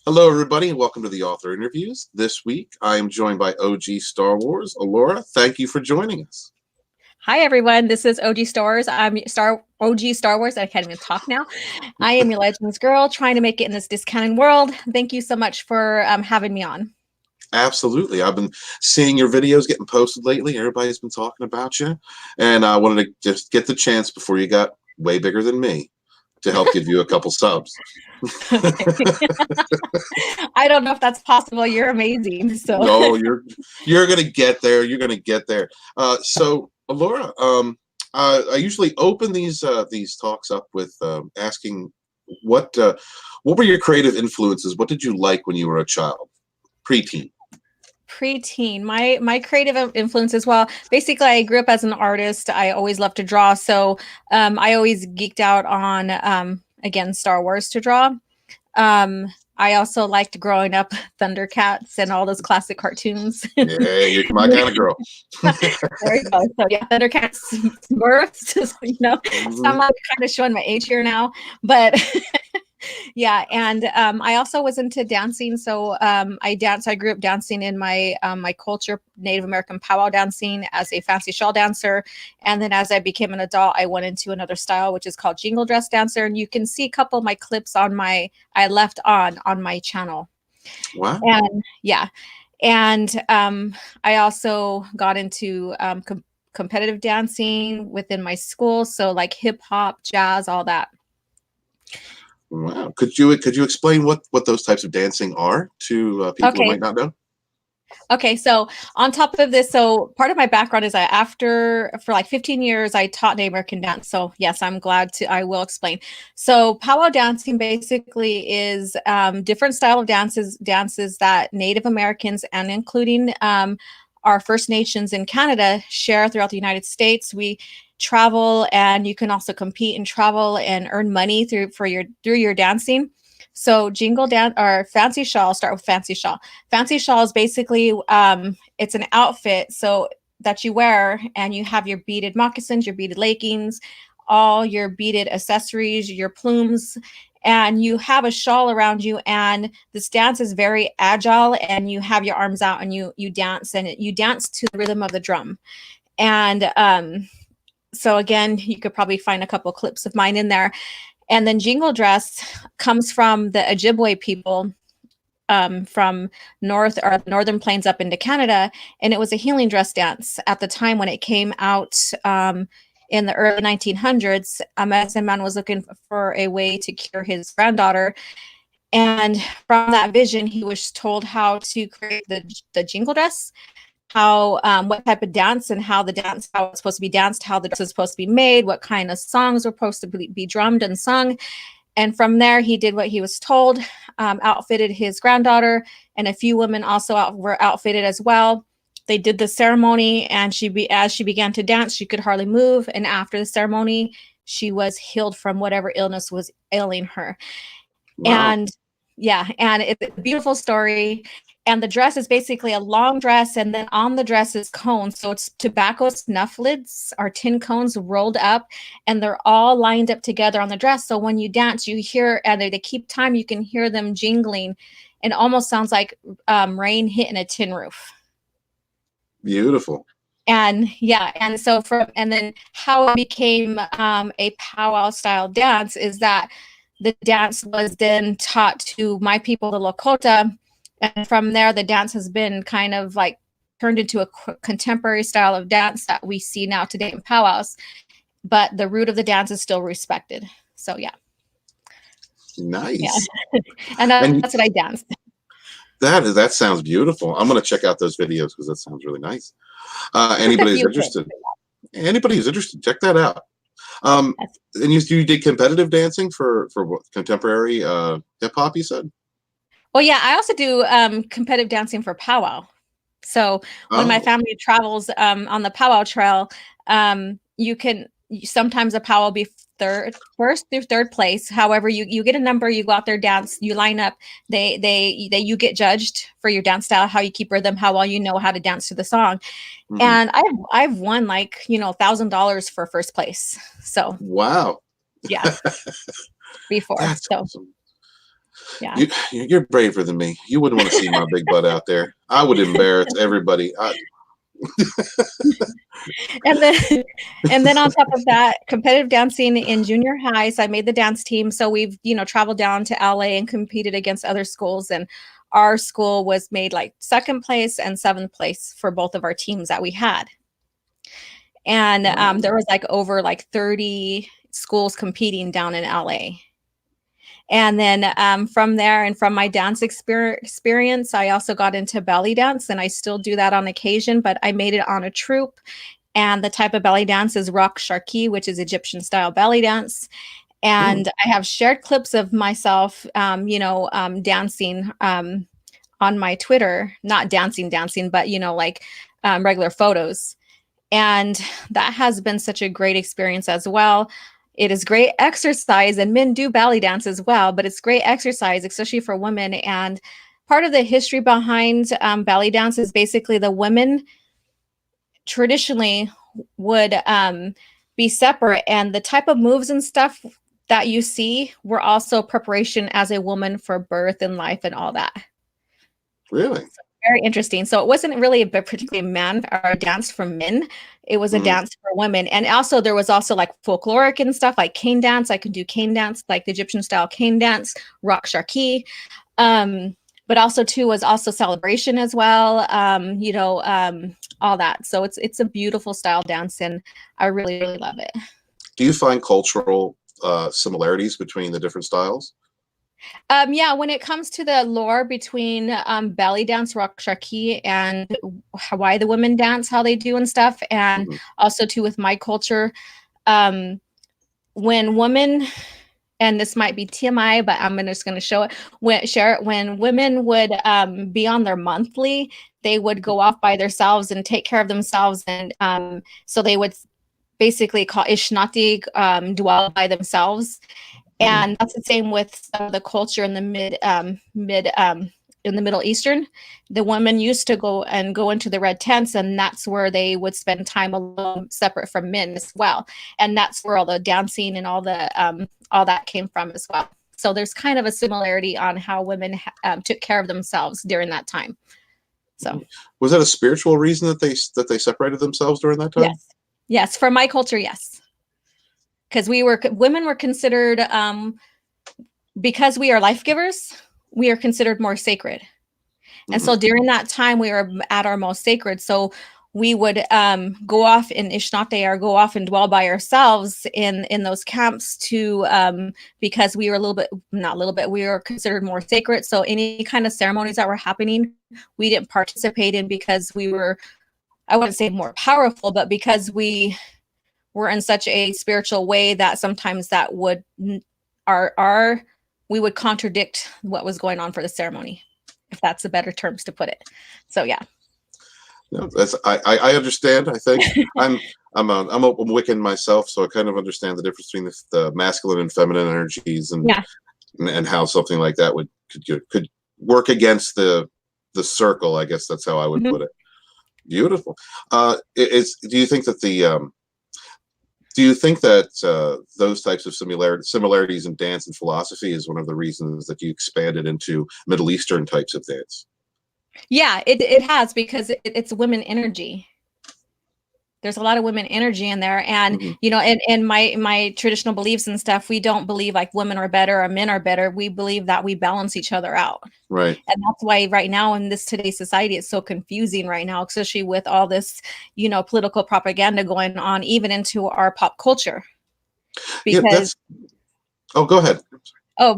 Hello, everybody, and welcome to the Author Interviews. This week, I am joined by OG Star Wars. Alora, thank you for joining us. Hi everyone, this is OG Stars. I'm OG Star Wars. I can't even talk now. I am your Legends girl, trying to make it in this discounting world. Thank you so much for having me on. Absolutely. I've been seeing your videos getting posted lately. Everybody's been talking about you. And I wanted to just get the chance before you got way bigger than me to help give you a couple subs. I don't know if that's possible. You're amazing. So No, you're gonna get there. You're gonna get there. So, Alora, I usually open these talks up with asking what were your creative influences? What did you like when you were a child, preteen? preteen, my creative influences. Well, basically, I grew up as an artist. I always loved to draw. So I always geeked out on again Star Wars to draw. I also liked growing up Thundercats and all those classic cartoons. Yeah, you're my kind of girl. There you go. So yeah, Thundercats births, so I'm like kind of showing my age here now, but yeah. And I also was into dancing. So I grew up dancing in my culture, Native American powwow dancing as a fancy shawl dancer. And then as I became an adult, I went into another style, which is called jingle dress dancer. And you can see a couple of my clips I left on my channel. Wow. And yeah. And I also got into competitive dancing within my school. So like hip hop, jazz, all that. Wow. Could you explain what those types of dancing are to people who Okay. might not know? Okay, so on top of this, so part of my background is for like 15 years, I taught Native American dance. So yes, I will explain. So powwow dancing basically is different style of dances that Native Americans and including our First Nations in Canada share throughout the United States. We travel and you can also compete and travel and earn money through your dancing. So jingle dance or fancy shawl, I'll start with fancy shawl. Fancy shawl is basically it's an outfit so that you wear and you have your beaded moccasins, your beaded leggings, all your beaded accessories, your plumes, and you have a shawl around you. And this dance is very agile and you have your arms out and you dance and you dance to the rhythm of the drum. And so again, you could probably find a couple clips of mine in there. And then jingle dress comes from the Ojibwe people from northern plains up into Canada, and it was a healing dress dance at the time when it came out in the early 1900s. A medicine man was looking for a way to cure his granddaughter, and from that vision, he was told how to create the jingle dress, how what type of dance and how it's supposed to be danced, how the dress is supposed to be made, what kind of songs were supposed to be drummed and sung. And from there, he did what he was told, outfitted his granddaughter, and a few women also were outfitted as well. They did the ceremony, and as she began to dance, she could hardly move. And after the ceremony, she was healed from whatever illness was ailing her. Wow. And yeah, and it's a beautiful story. And the dress is basically a long dress, and then on the dress is cones. So it's tobacco snuff lids or tin cones rolled up, and they're all lined up together on the dress. So when you dance, you hear, and they keep time, you can hear them jingling. And it almost sounds like rain hitting a tin roof. Beautiful. And yeah, and then how it became a powwow style dance is that the dance was then taught to my people, the Lakota. And from there, the dance has been kind of like turned into a contemporary style of dance that we see now today in powwows. But the root of the dance is still respected. So yeah. Nice. Yeah. And that's what I danced. That sounds beautiful. I'm going to check out those videos because that sounds really nice. Anybody who's interested, check that out. And you did competitive dancing for what, contemporary hip hop, you said? Well, yeah, I also do competitive dancing for powwow. So when my family travels on the powwow trail, sometimes a powwow will be first through third place. However, you get a number, you go out there, dance, you line up. You get judged for your dance style, how you keep rhythm, how well you know how to dance to the song. Mm-hmm. And I've won like $1,000 for first place. So wow, yeah, before. That's so awesome. Yeah. You're braver than me. You wouldn't want to see my big butt out there. I would embarrass everybody. And then and then on top of that, competitive dancing in junior high. So I made the dance team. So we've, traveled down to LA and competed against other schools. And our school was made like second place and seventh place for both of our teams that we had. And there was like over like 30 schools competing down in LA. And then from there and from my dance experience, I also got into belly dance, and I still do that on occasion, but I made it on a troupe. And the type of belly dance is rock sharki, which is Egyptian style belly dance. And I have shared clips of myself, dancing on my Twitter, not dancing, but, regular photos. And that has been such a great experience as well. It is great exercise, and men do belly dance as well, but it's great exercise, especially for women. And part of the history behind belly dance is basically the women traditionally would be separate, and the type of moves and stuff that you see were also preparation as a woman for birth and life and all that. Really? So very interesting. So it wasn't really a particularly man or a dance for men. It was a dance for women. And also there was also like folkloric and stuff like cane dance. I could do cane dance, like the Egyptian style cane dance, rock sharki. But also too was also celebration as well. All that. So it's a beautiful style dance, and I really, really love it. Do you find cultural similarities between the different styles? Yeah, when it comes to the lore between belly dance, rock sharki, and why the women dance, how they do and stuff, and also too with my culture, when women, and this might be TMI, but I'm just going to share it. When women would be on their monthly, they would go off by themselves and take care of themselves, and so they would basically call Ishnati, dwell by themselves. And that's the same with the culture in the in the Middle Eastern. The women used to go into the red tents, and that's where they would spend time alone, separate from men as well. And that's where all the dancing and all that came from as well. So there's kind of a similarity on how women took care of themselves during that time. So was that a spiritual reason that they separated themselves during that time? Yes, for my culture, yes. Because women were considered, because we are life givers, we are considered more sacred. And so during that time, we were at our most sacred. So we would go off in Ishnate, or go off and dwell by ourselves in those camps because we were we were considered more sacred. So any kind of ceremonies that were happening, we didn't participate in, because we were, I wouldn't say more powerful, but because we were in such a spiritual way that sometimes that would we would contradict what was going on for the ceremony, if that's the better terms to put it. So yeah. No, I understand. I think I'm Wiccan myself, so I kind of understand the difference between the masculine and feminine energies, and how something like that could work against the circle. I guess that's how I would put it. Beautiful. Do you think that those types of similarities in dance and philosophy is one of the reasons that you expanded into Middle Eastern types of dance? Yeah, it has, because it's women energy. There's a lot of women energy in there. And, in my traditional beliefs and stuff, we don't believe like women are better or men are better. We believe that we balance each other out. Right. And that's why right now in today's society, it's so confusing right now, especially with all this, political propaganda going on, even into our pop culture. Because go ahead.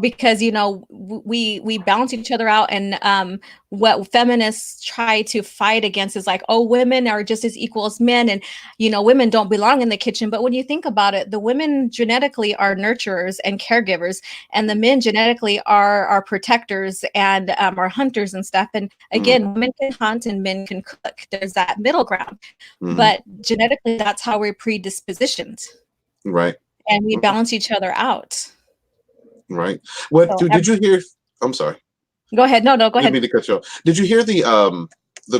Because we balance each other out, and what feminists try to fight against is like, oh, women are just as equal as men, and women don't belong in the kitchen. But when you think about it, the women genetically are nurturers and caregivers, and the men genetically are protectors and are hunters and stuff. And again, women can hunt and men can cook. There's that middle ground, but genetically, that's how we're predispositioned, right? And we balance each other out. Right. What did you hear? I'm sorry. Go ahead. No, go ahead. I didn't mean to cut you off. Did you hear the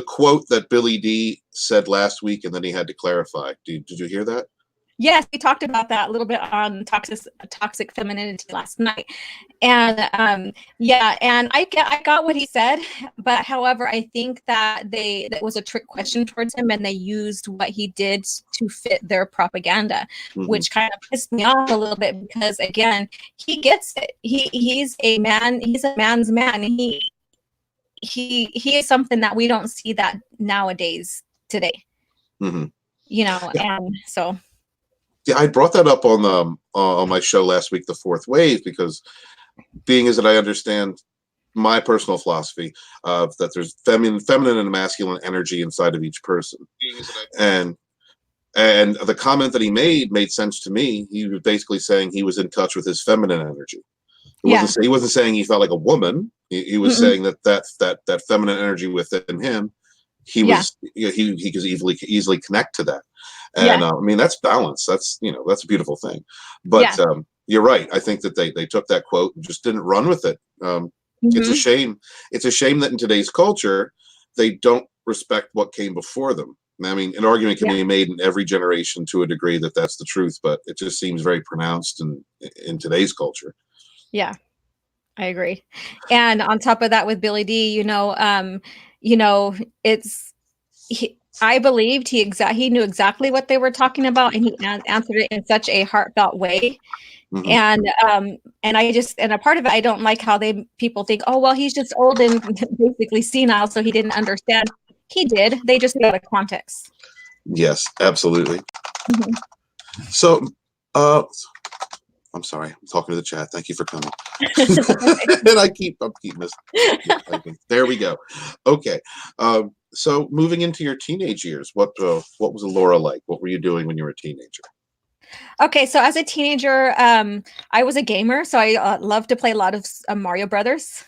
quote that Billy D said last week, and then he had to clarify? Did you hear that? Yes, we talked about that a little bit on toxic femininity last night. And yeah, and I got what he said, but however, I think that was a trick question towards him, and they used what he did to fit their propaganda, Hmm. which kind of pissed me off a little bit because again, he gets it. He's a man, he's a man's man. He is something that we don't see that nowadays today, Hmm. you know, Yeah. and so Yeah, I brought that up on my show last week, The Fourth Wave, because being as that I understand my personal philosophy of that there's feminine and masculine energy inside of each person, and the comment that he made sense to me. He was basically saying he was in touch with his feminine energy. yeah. He wasn't saying he felt like a woman. He was Mm-mm. saying that feminine energy within him, Yeah. he could easily connect to that. And Yeah. I mean, that's balance. That's a beautiful thing. But Yeah. you're right. I think that they took that quote and just didn't run with it. It's a Hmm. shame. It's a shame that in today's culture they don't respect what came before them. I mean, an argument can Yeah. be made in every generation to a degree that that's the truth, but it just seems very pronounced in today's culture. Yeah. I agree. And on top of that, with Billy D, you know, it's I believed he knew exactly what they were talking about, and he answered it in such a heartfelt way. Hmm. And I just and a part of it, I don't like how people think, oh well, he's just old and basically senile, so he didn't understand. He did. They just knew out of context. Yes, absolutely. Mhm. So, I'm sorry, I'm talking to the chat. Thank you for coming. And I keep missing. There we go. Okay. So moving into your teenage years, what was Laura like? What were you doing when you were a teenager? Okay, so as a teenager, I was a gamer, so I loved to play a lot of Mario Brothers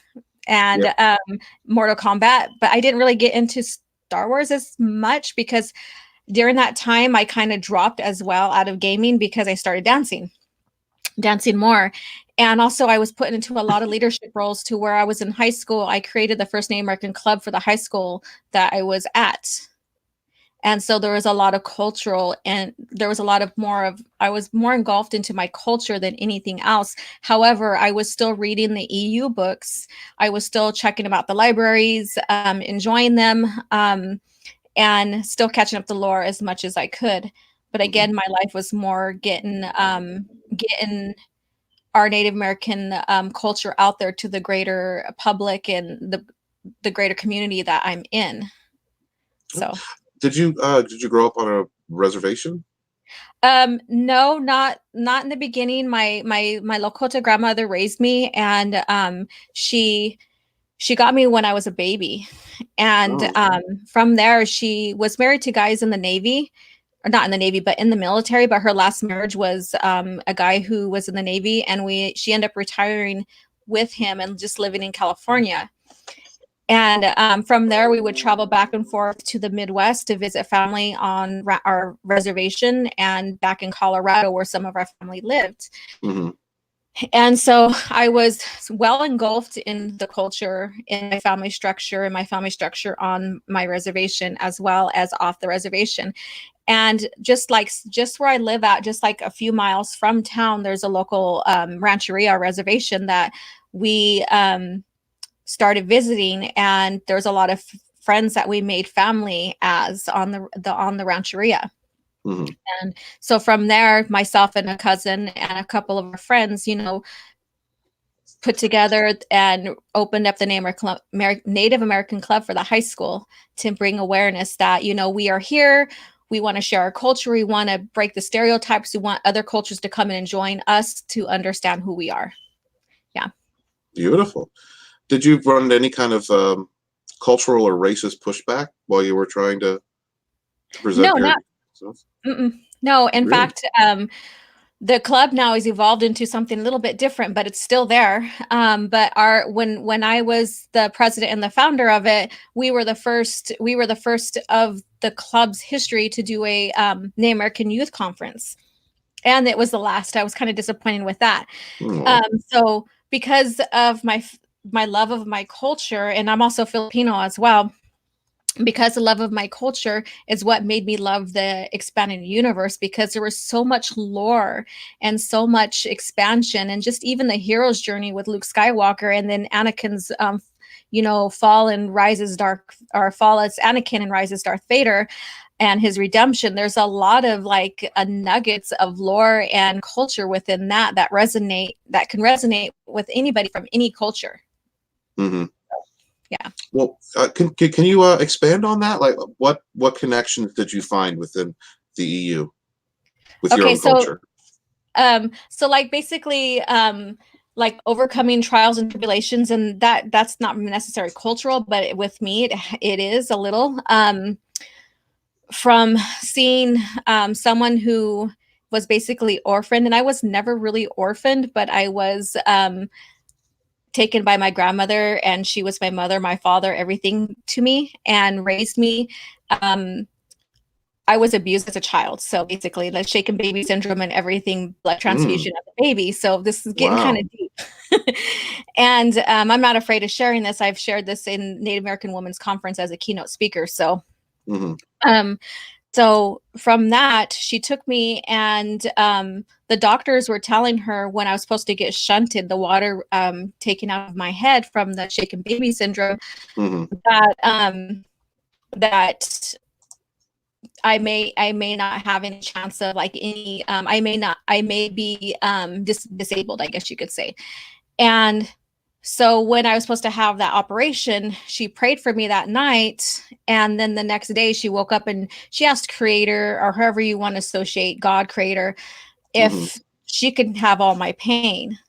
and Yeah. Mortal Kombat, but I didn't really get into Star Wars as much because during that time I kind of dropped as well out of gaming because I started dancing more. And also I was put into a lot of leadership roles to where I was in high school. I created the first Native American club for the high school that I was at. And so there was a lot of cultural and there was a lot of I was more engulfed into my culture than anything else. However, I was still reading the EU books. I was still checking about the libraries, enjoying them, and still catching up the lore as much as I could. But Hmm. again, my life was more getting our Native American culture out there to the greater public and the greater community that I'm in. So Did you grow up on a reservation? no, not in the beginning. My Lakota grandmother raised me, and she got me when I was a baby, and Oh. from there she was married to guys in the Navy, or not in the Navy, but in the military. But her last marriage was a guy who was in the Navy, and she ended up retiring with him and just living in California. And from there, we would travel back and forth to the Midwest to visit family on our reservation and back in Colorado, where some of our family lived. Hmm. And so I was well engulfed in the culture, in my family structure, and my family structure on my reservation, as well as off the reservation. And just where I live at, just like a few miles from town, there's a local rancheria reservation that we started visiting, and there's a lot of friends that we made family as on the rancheria. Hmm. And so from there, myself and a cousin and a couple of our friends, put together and opened up the Native American Club for the high school to bring awareness that, we are here. We want to share our culture. We want to break the stereotypes. We want other cultures to come in and join us to understand who we are. Yeah. Beautiful. Did you run into any kind of cultural or racist pushback while you were trying to present No, your not. stuff? No. In Really? fact, the club now has evolved into something a little bit different, but it's still there. But when I was the president and the founder of it, we were the first of the club's history to do a Native American youth conference, and it was the last. I was kind of disappointed with that. Oh. So because of my love of my culture, and I'm also Filipino as well. because the love of my culture is what made me love the expanded universe, because there was so much lore and so much expansion, and just even the hero's journey with Luke Skywalker, and then Anakin's fall and rises dark, or fall as Anakin and rises Darth Vader, and his redemption. There's a lot of like nuggets of lore and culture within that can resonate with anybody from any culture. Mm-hmm. Yeah. Well, can you expand on that? Like, what connections did you find within the EU with your own culture? So like basically, like overcoming trials and tribulations, and that's not necessarily cultural, but with me, it is a little. From seeing someone who was basically orphaned, and I was never really orphaned, but I was taken by my grandmother, and she was my mother, my father, everything to me, and raised me. I was abused as a child. So basically, like shaken baby syndrome and everything, blood transfusion of the baby. So this is getting kind of deep. And I'm not afraid of sharing this. I've shared this in Native American Women's Conference as a keynote speaker. So, so from that, she took me, and the doctors were telling her when I was supposed to get shunted, the water taken out of my head from the shaken baby syndrome, that I may not have any chance of like any I may be disabled, I guess you could say. And so when I was supposed to have that operation, she prayed for me that night, and then the next day she woke up and she asked Creator, or however you want to associate God, Creator, if she could have all my pain.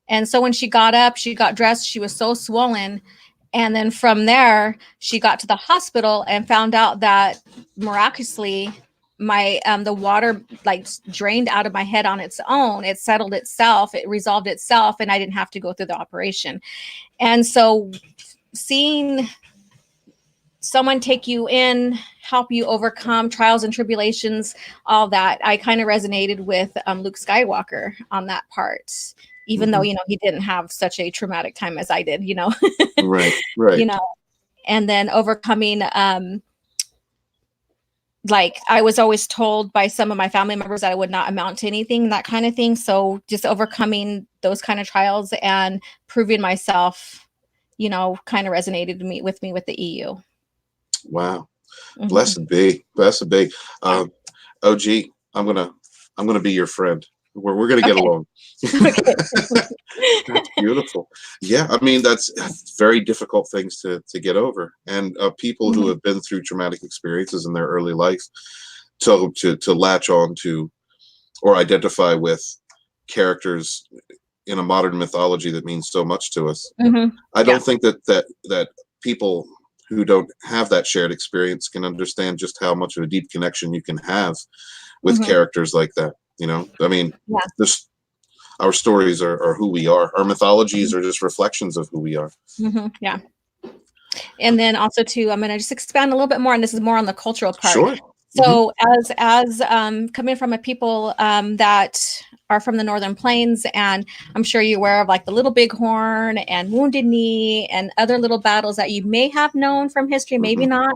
And so when she got up, she got dressed, she was so swollen. And then from there, she got to the hospital and found out that miraculously my the water like drained out of my head on its own. It settled itself, it resolved itself, and I didn't have to go through the operation. And so seeing someone take you in, help you overcome trials and tribulations, all that, I kind of resonated with Luke Skywalker on that part, even though, he didn't have such a traumatic time as I did, Right. And then overcoming, like I was always told by some of my family members that I would not amount to anything, that kind of thing. So just overcoming those kind of trials and proving myself, kind of resonated with me with the EU. Wow. Blessed be. OG, I'm gonna be your friend. We're gonna get along. That's beautiful. Yeah, I mean that's very difficult things to get over, and people who have been through traumatic experiences in their early life to latch on to or identify with characters in a modern mythology that means so much to us. I don't think that people who don't have that shared experience can understand just how much of a deep connection you can have with characters like that. I mean, our stories are who we are. Our mythologies are just reflections of who we are. Yeah. And then also too, I'm going to just expand a little bit more, and this is more on the cultural part. Sure. So as coming from a people that are from the Northern Plains, and I'm sure you're aware of like the Little Bighorn and Wounded Knee and other little battles that you may have known from history, maybe not,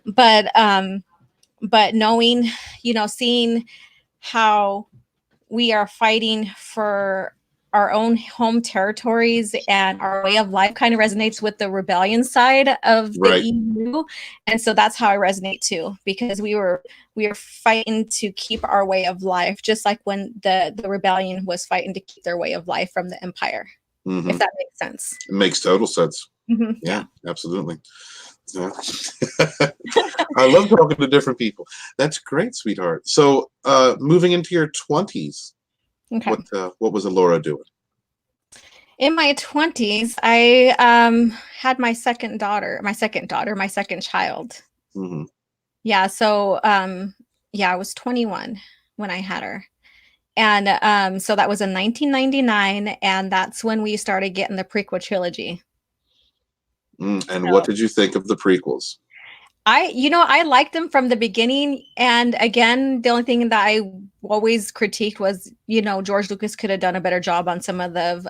but knowing, seeing how we are fighting for our own home territories and our way of life kind of resonates with the rebellion side of the EU. And so that's how I resonate too, because we are fighting to keep our way of life, just like when the rebellion was fighting to keep their way of life from the empire. If that makes sense. It makes total sense. Yeah, absolutely. Yeah. I love talking to different people. That's great, sweetheart. So moving into your 20s, what was Alora doing? In my 20s, I had my second child. Yeah, so I was 21 when I had her. And so that was in 1999, and that's when we started getting the prequel trilogy. And what did you think of the prequels? I liked them from the beginning. And again, the only thing that I always critiqued was, George Lucas could have done a better job on some of the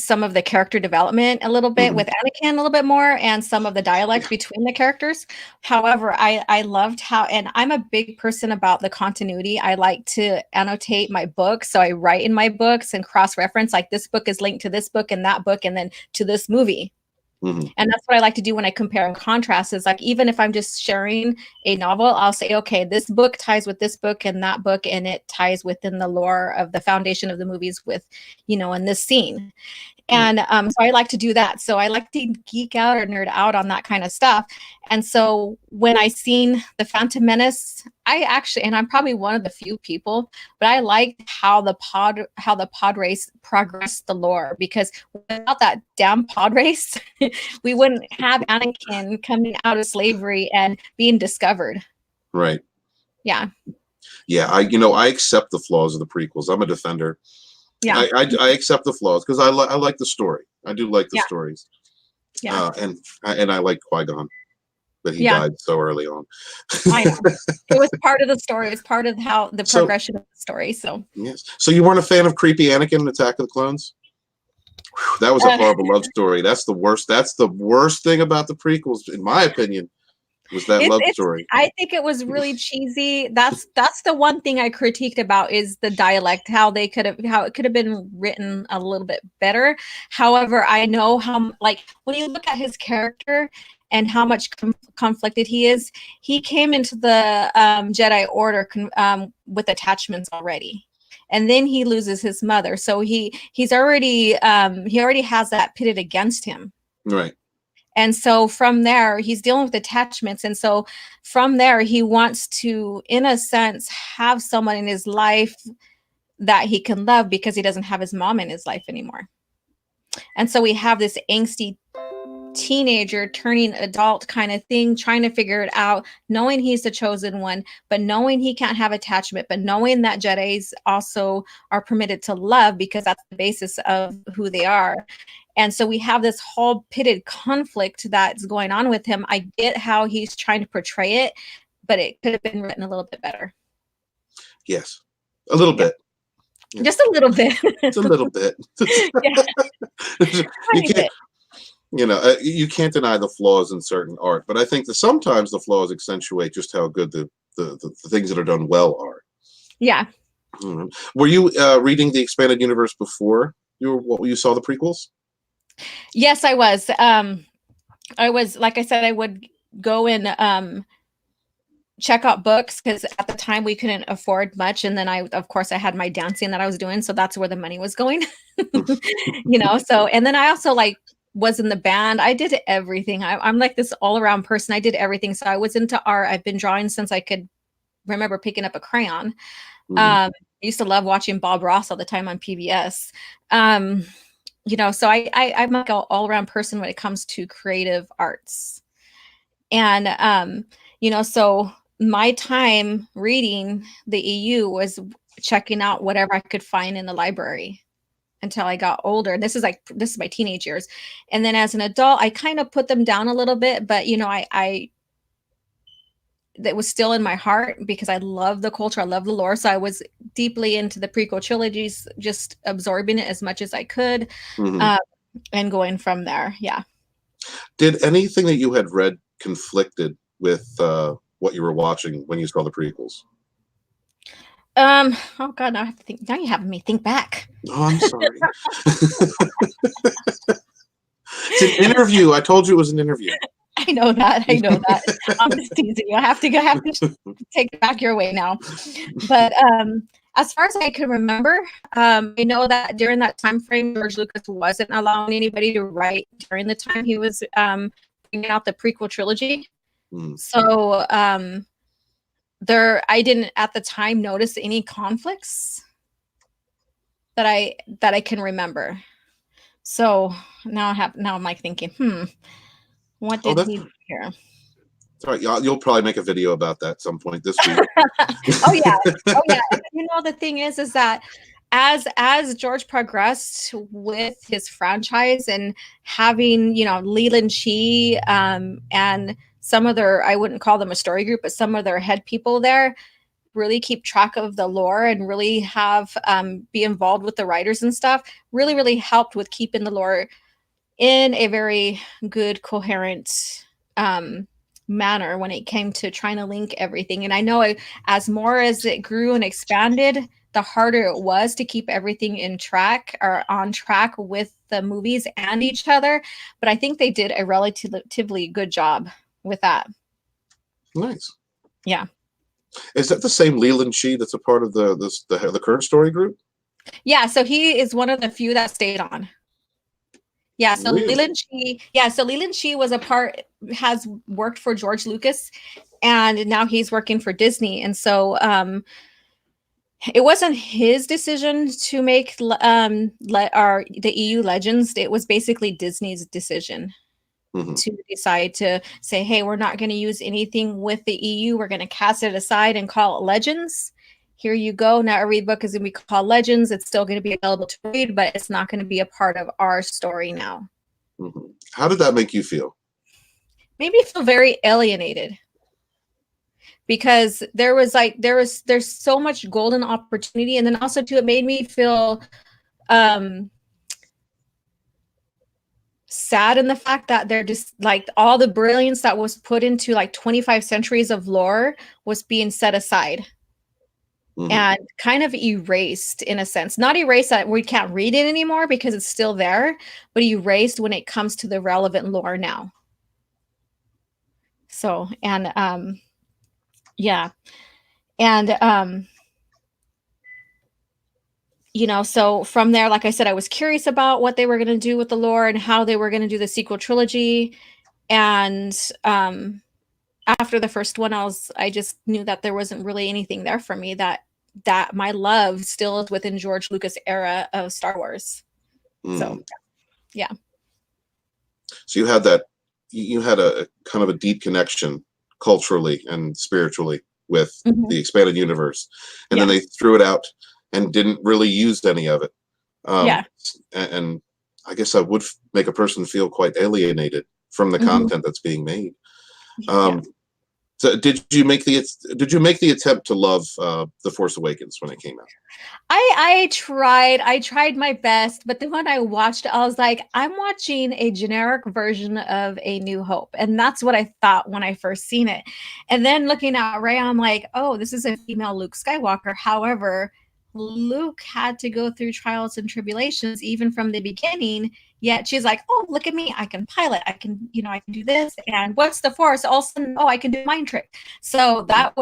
some of the character development a little bit with Anakin a little bit more, and some of the dialect between the characters. However, I loved how, and I'm a big person about the continuity. I like to annotate my books. So I write in my books and cross-reference, like this book is linked to this book and that book and then to this movie. And that's what I like to do when I compare and contrast, is like, even if I'm just sharing a novel, I'll say, okay, this book ties with this book and that book, and it ties within the lore of the foundation of the movies with, you know, in this scene. And so I like to do that. So I like to geek out or nerd out on that kind of stuff. And so when I seen the Phantom Menace, I actually, and I'm probably one of the few people, but I liked how the pod race progressed the lore, because without that damn pod race, we wouldn't have Anakin coming out of slavery and being discovered. Right. Yeah. Yeah. I accept the flaws of the prequels. I'm a defender. Yeah. I accept the flaws because I like the story. I do like the stories. Yeah. And I like Qui-Gon, but he Yeah. died so early on. I know. It was part of the story. It was part of how the progression of the story. So yes. So you weren't a fan of creepy Anakin in Attack of the Clones? Whew, that was a horrible love story. That's the worst. That's the worst thing about the prequels, in my opinion, was that love story. I think it was really cheesy. That's the one thing I critiqued about, is the dialect, how it could have been written a little bit better. However, I know how, like, when you look at his character and how much conflicted he is, he came into the Jedi Order with attachments already. And then he loses his mother. So he's already he already has that pitted against him. Right. And so from there, he's dealing with attachments. And so from there, he wants to, in a sense, have someone in his life that he can love, because he doesn't have his mom in his life anymore. And so we have this angsty teenager turning adult kind of thing, trying to figure it out, knowing he's the chosen one, but knowing he can't have attachment, but knowing that Jedis also are permitted to love, because that's the basis of who they are. And so we have this whole pitted conflict that's going on with him. I get how he's trying to portray it, but it could have been written a little bit better. Yes, a little bit. Just a little bit. Just a little bit. You can't deny the flaws in certain art, but I think that sometimes the flaws accentuate just how good the things that are done well are. Yeah. Were you reading the expanded universe before you saw the prequels? Yes, I was. I was, like I said, I would go and check out books, because at the time we couldn't afford much. And then of course, I had my dancing that I was doing. So that's where the money was going, so, and then I also was in the band. I did everything. I'm like this all around person. I did everything. So I was into art. I've been drawing since I could remember picking up a crayon. I used to love watching Bob Ross all the time on PBS. So I'm like an all around person when it comes to creative arts. And, so my time reading the EU was checking out whatever I could find in the library until I got older. This is my teenage years. And then as an adult, I kind of put them down a little bit, but that was still in my heart, because I love the culture. I love the lore. So I was deeply into the prequel trilogies, just absorbing it as much as I could, and going from there. Yeah. Did anything that you had read conflicted with what you were watching when you saw the prequels? Oh God, now I have to think. Now you're having me think back. Oh, I'm sorry. It's an interview. I told you it was an interview. I know that. I'm just teasing you. I have to take it back your way now. But as far as I can remember, I know that during that time frame, George Lucas wasn't allowing anybody to write during the time he was bringing out the prequel trilogy. So I didn't at the time notice any conflicts that I can remember. So now I'm like thinking, what did he do here? Sorry, you'll probably make a video about that at some point this week. Oh yeah. The thing is that as George progressed with his franchise and having, Leland Chee and some other, I wouldn't call them a story group, but some of their head people there, really keep track of the lore and really have be involved with the writers and stuff really helped with keeping the lore in a very good, coherent manner when it came to trying to link everything. And I know as more as it grew and expanded, the harder it was to keep everything in track or on track with the movies and each other. But I think they did a relatively good job with that. Nice. Yeah. Is that the same Leland Shee that's a part of the current story group? Yeah. So he is one of the few that stayed on. Yeah, so Really? Leland Shee has worked for George Lucas, and now he's working for Disney. And so it wasn't his decision to make the EU Legends. It was basically Disney's decision to decide to say, hey, we're not going to use anything with the EU. We're going to cast it aside and call it Legends. Here you go. Now every book is going to be called Legends. It's still going to be available to read, but it's not going to be a part of our story now. How did that make you feel? Made me feel very alienated, because there's so much golden opportunity. And then also too, it made me feel sad in the fact that they're just like all the brilliance that was put into like 25 centuries of lore was being set aside and kind of erased, in a sense. Not erased that we can't read it anymore because it's still there, but erased when it comes to the relevant lore now. So, and yeah. And you know, so from there, like I said, I was curious about what they were going to do with the lore and how they were going to do the sequel trilogy. And after the first one, I just knew that there wasn't really anything there for me, that my love still is within George Lucas era of Star Wars. So yeah. So you had a kind of a deep connection culturally and spiritually with the expanded universe, and then they threw it out and didn't really use any of it. And I guess that would make a person feel quite alienated from the content that's being made. So did you make the attempt to love The Force Awakens when it came out? I tried my best, but then when I watched it, I was like, I'm watching a generic version of A New Hope. And that's what I thought when I first seen it. And then looking at Rey, I'm like, oh, this is a female Luke Skywalker. However, Luke had to go through trials and tribulations even from the beginning. Yet she's like, oh, look at me. I can pilot. I can do this. And what's the Force? All of a sudden, oh, I can do a mind trick. So that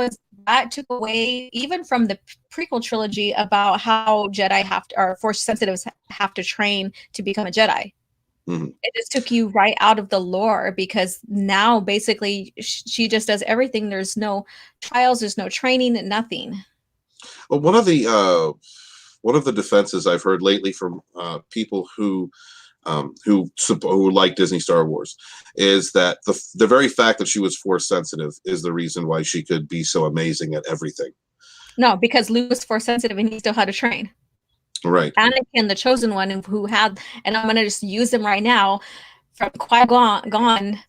took away even from the prequel trilogy about how Jedi or Force sensitives have to train to become a Jedi. It just took you right out of the lore, because now basically she just does everything. There's no trials. There's no training, nothing. Well, one of the defenses I've heard lately from people who like Disney Star Wars is that the very fact that she was Force sensitive is the reason why she could be so amazing at everything. No, because Luke was Force sensitive and he still had to train. Right. Anakin, the chosen one, who had, and I'm going to just use him right now, from Qui-Gon,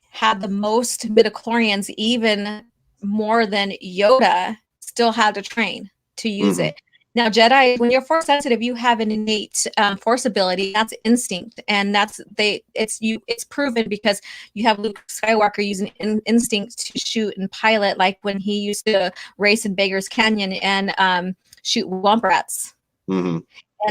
had the most midichlorians, even more than Yoda, still had to train to use it. Now, Jedi, when you're Force sensitive, you have an innate Force ability. That's instinct, and it's proven because you have Luke Skywalker using instinct to shoot and pilot, like when he used to race in Beggar's Canyon and shoot womp rats. And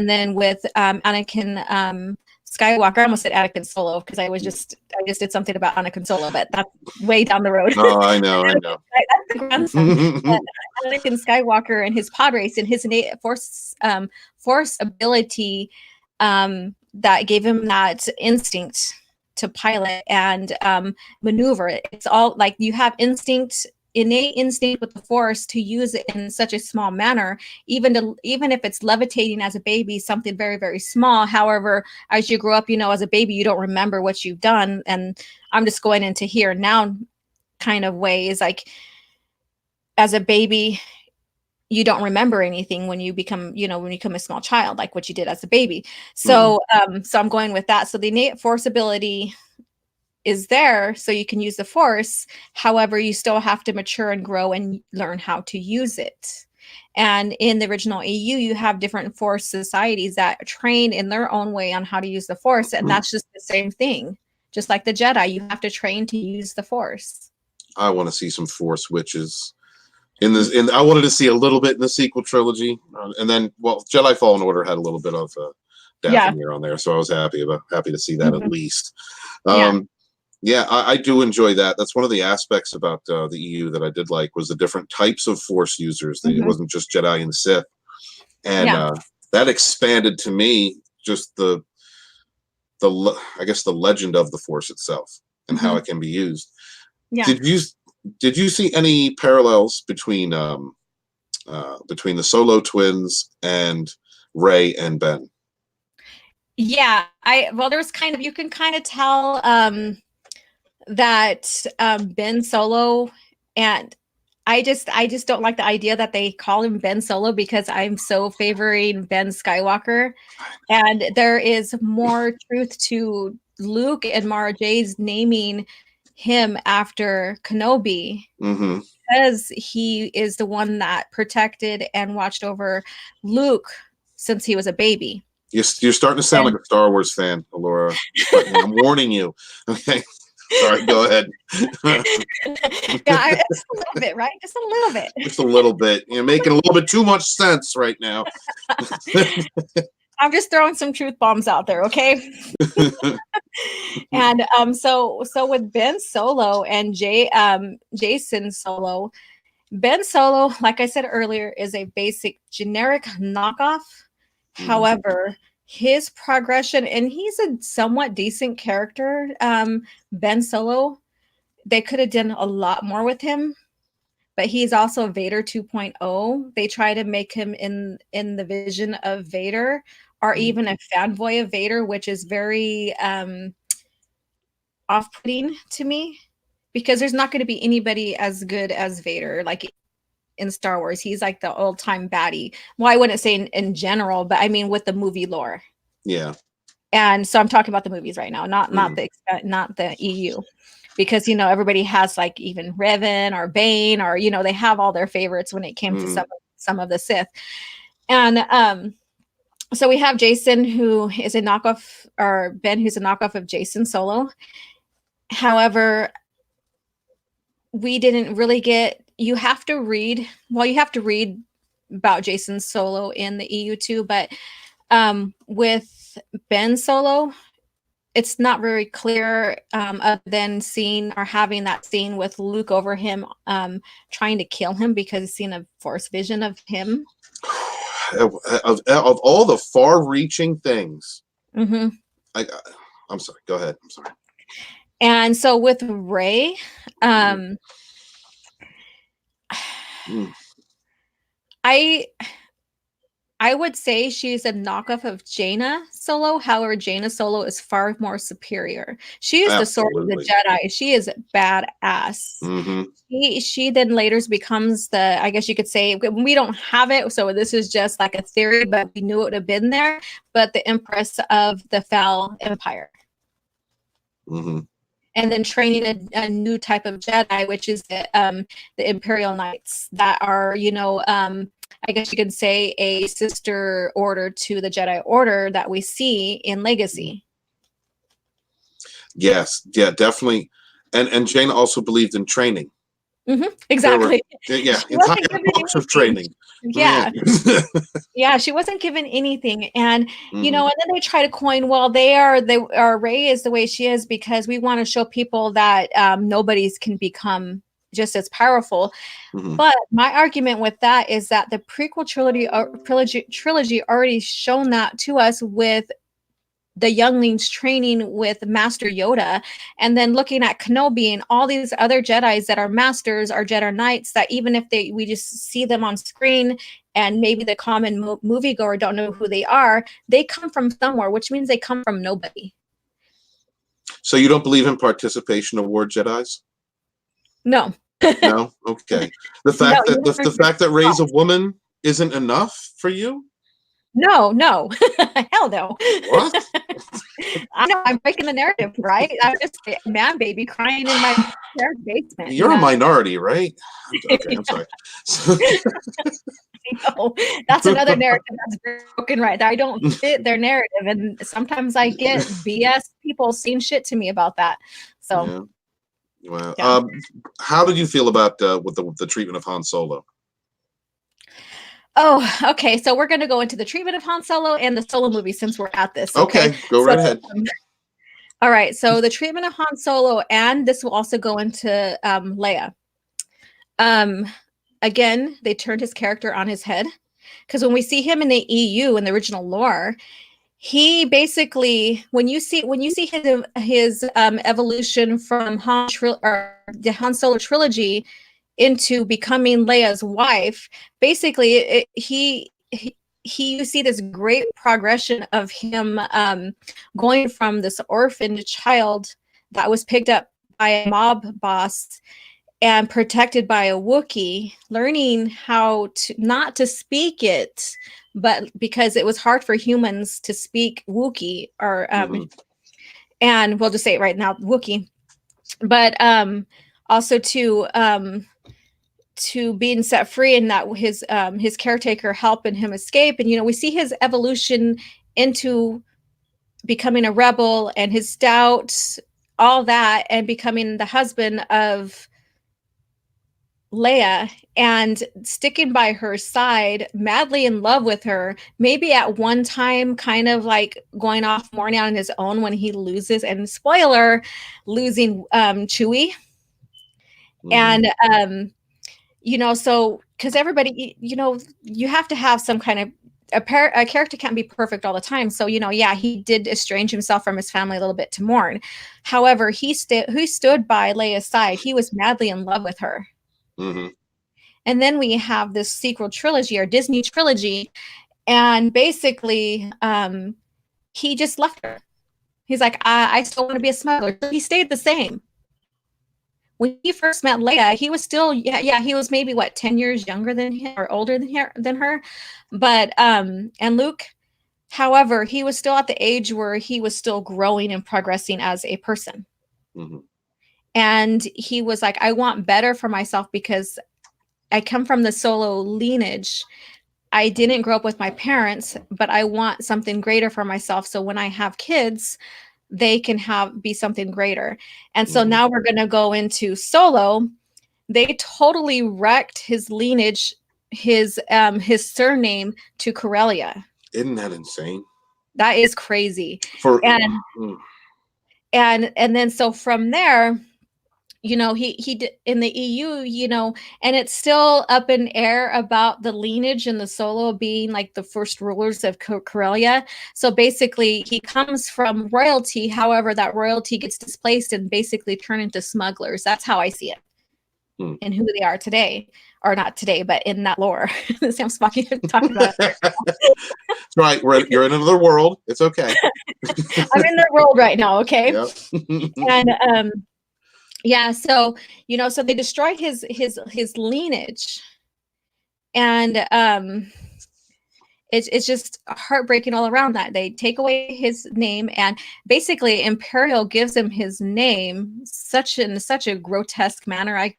then with Anakin Skywalker, I almost said Anakin Solo because I just did something about Anakin Solo, but that's way down the road. Oh, I know. That's the grandson. Anakin Skywalker and his pod race and his innate force ability that gave him that instinct to pilot and maneuver. It's all like you have innate instinct with the Force to use it in such a small manner, even if it's levitating as a baby, something very, very small. However, as you grow up, as a baby, you don't remember what you've done. And I'm just going into here now kind of ways, like as a baby, you don't remember anything when you become a small child, like what you did as a baby. So, so I'm going with that. So the innate Force ability is there so you can use the Force. However, you still have to mature and grow and learn how to use it. And in the original EU, you have different Force societies that train in their own way on how to use the Force. And that's just the same thing. Just like the Jedi, you have to train to use the Force. I want to see some Force witches in this. I wanted to see a little bit in the sequel trilogy, and then, well, Jedi Fallen Order had a little bit of Dathomir on there, so I was happy to see that at least. Yeah, I do enjoy that. That's one of the aspects about the EU that I did like, was the different types of Force users. It wasn't just Jedi and Sith, and that expanded to me just the I guess the legend of the Force itself and how it can be used. Yeah. Did you see any parallels between the Solo twins and Rey and Ben? Yeah, well, there was you can kind of tell that Ben Solo, and I just don't like the idea that they call him Ben Solo, because I'm so favoring Ben Skywalker, and there is more truth to Luke and Mara Jade's naming him after Kenobi, because he is the one that protected and watched over Luke since he was a baby. You're starting to sound like a Star Wars fan, Laura. I'm warning you. Okay. Sorry, go ahead. Yeah, just a little bit, right? Just a little bit. Just a little bit. You're making a little bit too much sense right now. I'm just throwing some truth bombs out there, okay? And so with Ben Solo and Jason Solo, Ben Solo, like I said earlier, is a basic generic knockoff. However, his progression, and he's a somewhat decent character. Ben Solo, they could have done a lot more with him, but he's also Vader 2.0. They try to make him in the vision of Vader, or even a fanboy of Vader, which is very off-putting to me, because there's not going to be anybody as good as Vader. Like in Star Wars, he's like the all-time baddie. Well, I wouldn't say in general, but I mean with the movie lore. Yeah. And so I'm talking about the movies right now, not the EU, because everybody has like even Revan or Bane, or they have all their favorites when it came to some of the Sith. And so we have Jason, who is a knockoff, or Ben, who's a knockoff of Jason Solo. However, we didn't really get. You have to read about Jason Solo in the EU too, but with Ben Solo, it's not very clear, other than seeing or having that scene with Luke over him, trying to kill him because he's seen a Force vision of him. Of all the far-reaching things, I'm sorry. Go ahead. I'm sorry. And so with Rey, I would say she's a knockoff of Jaina Solo. However, Jaina Solo is far more superior. She is the sword of the Jedi. She is badass. She then later becomes the, I guess you could say, we don't have it, so this is just like a theory, but we knew it would have been there, but the Empress of the Foul Empire. And then training a new type of Jedi, which is the Imperial Knights, that are, I guess you could say a sister order to the Jedi Order that we see in Legacy. Yes, yeah, definitely. And Jaina also believed in training. Exactly. Entire books of training. Yeah. Yeah, she wasn't given anything. And and then they try to coin, well, Rey is the way she is because we want to show people that nobody's can become just as powerful. But my argument with that is that the prequel trilogy already shown that to us with the younglings training with Master Yoda, and then looking at Kenobi and all these other Jedis that are masters, are Jedi Knights, that even if we just see them on screen and maybe the common moviegoer don't know who they are, they come from somewhere, which means they come from nobody. So you don't believe in participation award Jedis? No. No? Okay. The fact that Rey's a woman isn't enough for you? No. Hell no. What? I know I'm breaking the narrative, right? I'm just a man baby crying in my parents' basement. You're a minority, right? Okay, I'm sorry. No, that's another narrative that's broken right there. I don't fit their narrative, and sometimes I get BS people saying shit to me about that. So, Yeah. Wow. yeah. How did you feel about with the treatment of Han Solo? Oh, okay. So we're going to go into the treatment of Han Solo and the Solo movie since we're at this. Okay. Okay, go So, right ahead. all right. So the treatment of Han Solo, and this will also go into Leia. Again, they turned his character on his head because when we see him in the EU in the original lore, he basically when you see his evolution from or the Han Solo trilogy into becoming Leia's wife, basically you see this great progression of him going from this orphaned child that was picked up by a mob boss and protected by a Wookiee, learning how to not to speak it, but because it was hard for humans to speak Wookiee or and we'll just say it right now, Wookiee, but also to being set free, and that his caretaker helping him escape. And we see his evolution into becoming a rebel and his stout, all that, and becoming the husband of Leia and sticking by her side, madly in love with her, maybe at one time kind of like going off mourning on his own when he loses, and spoiler, losing Chewie. And so because everybody, you have to have some kind of a character can't be perfect all the time. So, yeah, he did estrange himself from his family a little bit to mourn. However, he stood by Leia's side. He was madly in love with her. And then we have this sequel trilogy or Disney trilogy, and basically he just left her. He's like, I still want to be a smuggler. So he stayed the same. When he first met Leia, he was still, he was maybe 10 years younger than him or older than her. But and Luke, however, he was still at the age where he was still growing and progressing as a person. And he was like, I want better for myself because I come from the Solo lineage. I didn't grow up with my parents, but I want something greater for myself. So when I have kids, they can be something greater. And so now we're going to go into Solo. They totally wrecked his lineage, his surname to Corellia. Isn't that insane? That is crazy. And then so from there, he did in the EU, and it's still up in air about the lineage and the Solo being like the first rulers of Corellia. So basically he comes from royalty. However, that royalty gets displaced and basically turned into smugglers. That's how I see it. And who they are today, or not today, but in that lore. I'm talking about it. Right. You're in another world. It's okay. I'm in their world right now. Okay. Yep. And, yeah, so so they destroyed his lineage, and it's just heartbreaking all around that they take away his name, and basically Imperial gives him his name in such a grotesque manner. I'm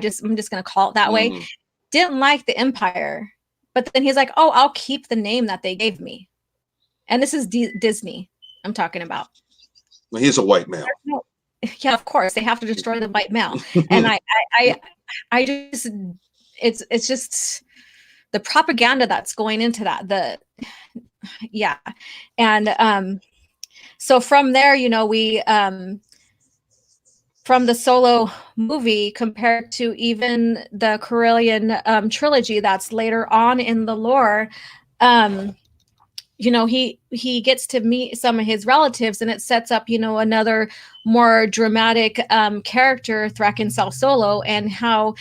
just gonna call it that way. Didn't like the Empire, but then he's like, oh, I'll keep the name that they gave me, and this is Disney I'm talking about. Well, he's a white male. Yeah, of course they have to destroy the white male. And I just it's just the propaganda that's going into that. And so from there, we from the Solo movie compared to even the Corellian trilogy that's later on in the lore, he gets to meet some of his relatives, and it sets up, another more dramatic character, Thraken Solo, and how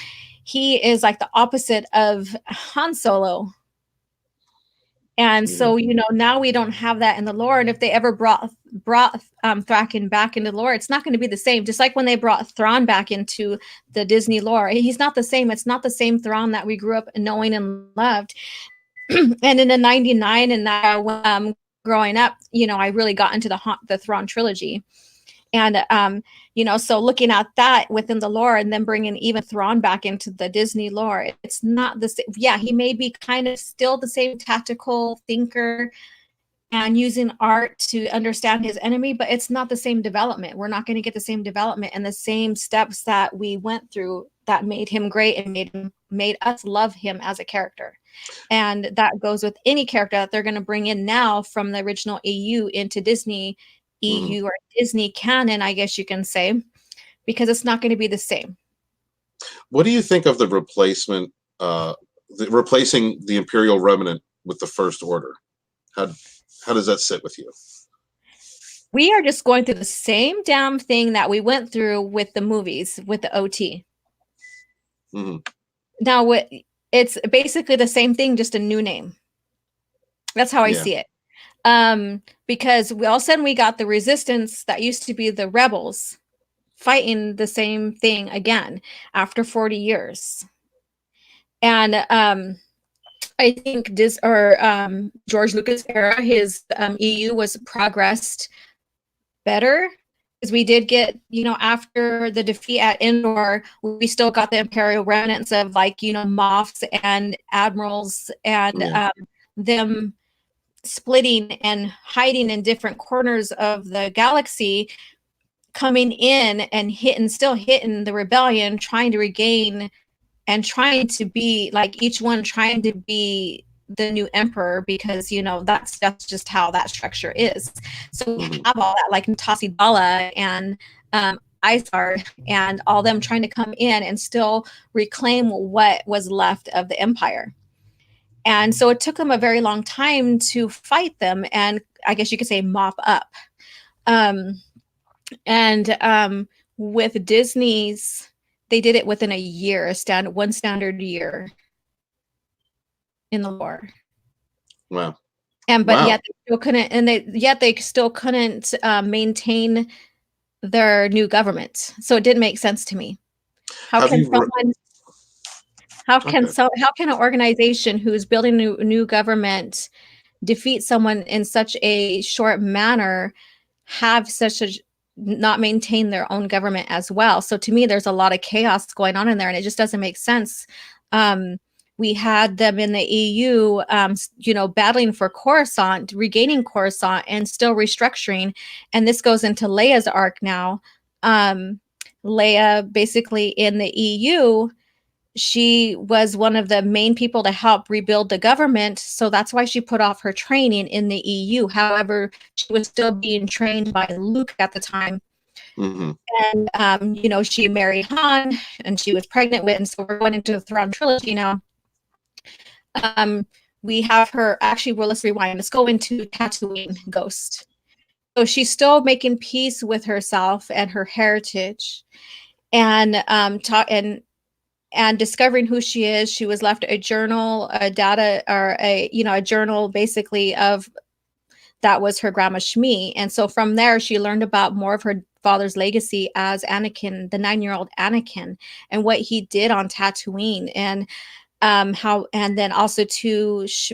he is like the opposite of Han Solo. And so, now we don't have that in the lore. And if they ever brought Thraken back into the lore, it's not going to be the same. Just like when they brought Thrawn back into the Disney lore, he's not the same. It's not the same Thrawn that we grew up knowing and loved. And in the 99 and that growing up, I really got into the Thrawn trilogy. And, so looking at that within the lore and then bringing even Thrawn back into the Disney lore, it's not the same. Yeah, he may be kind of still the same tactical thinker and using art to understand his enemy, but it's not the same development. We're not going to get the same development and the same steps that we went through that made him great and made us love him as a character. And that goes with any character that they're going to bring in now from the original EU into Disney EU or Disney canon, I guess you can say, because it's not going to be the same. What do you think of the replacement, replacing the Imperial Remnant with the First Order? How does that sit with you? We are just going through the same damn thing that we went through with the movies, with the OT. Now, it's basically the same thing, just a new name. That's how I see it. Because all of a sudden we got the resistance that used to be the rebels fighting the same thing again after 40 years. And I think George Lucas era, his EU was progressed better, because we did get, after the defeat at Endor, we still got the Imperial remnants of Moffs and admirals and them splitting and hiding in different corners of the galaxy, coming in and still hitting the rebellion, trying to regain and trying to be each one trying to be the new emperor, because that's just how that structure is. So we have all that, like Ntassi Dala and Isard and all them trying to come in and still reclaim what was left of the empire. And so it took them a very long time to fight them, and I guess you could say mop up. With Disney's, they did it within a year, one standard year in the lore. Wow. Yet they still couldn't maintain their new government. So it didn't make sense to me. How can an organization who's building a new government defeat someone in such a short manner, have not maintain their own government as well? So to me, there's a lot of chaos going on in there, and it just doesn't make sense. We had them in the EU, battling for Coruscant, regaining Coruscant, and still restructuring. And this goes into Leia's arc now. Leia, basically in the EU, she was one of the main people to help rebuild the government. So that's why she put off her training in the EU. However, she was still being trained by Luke at the time. And, she married Han, and she was pregnant with, and so we're going into the Thrawn trilogy now. We have her, actually, well, let's rewind. Let's go into Tatooine Ghost. So she's still making peace with herself and her heritage, and discovering who she is. She was left a journal, a journal basically of that was her grandma Shmi. And so from there, she learned about more of her father's legacy as Anakin, the 9-year-old Anakin, and what he did on Tatooine, and then also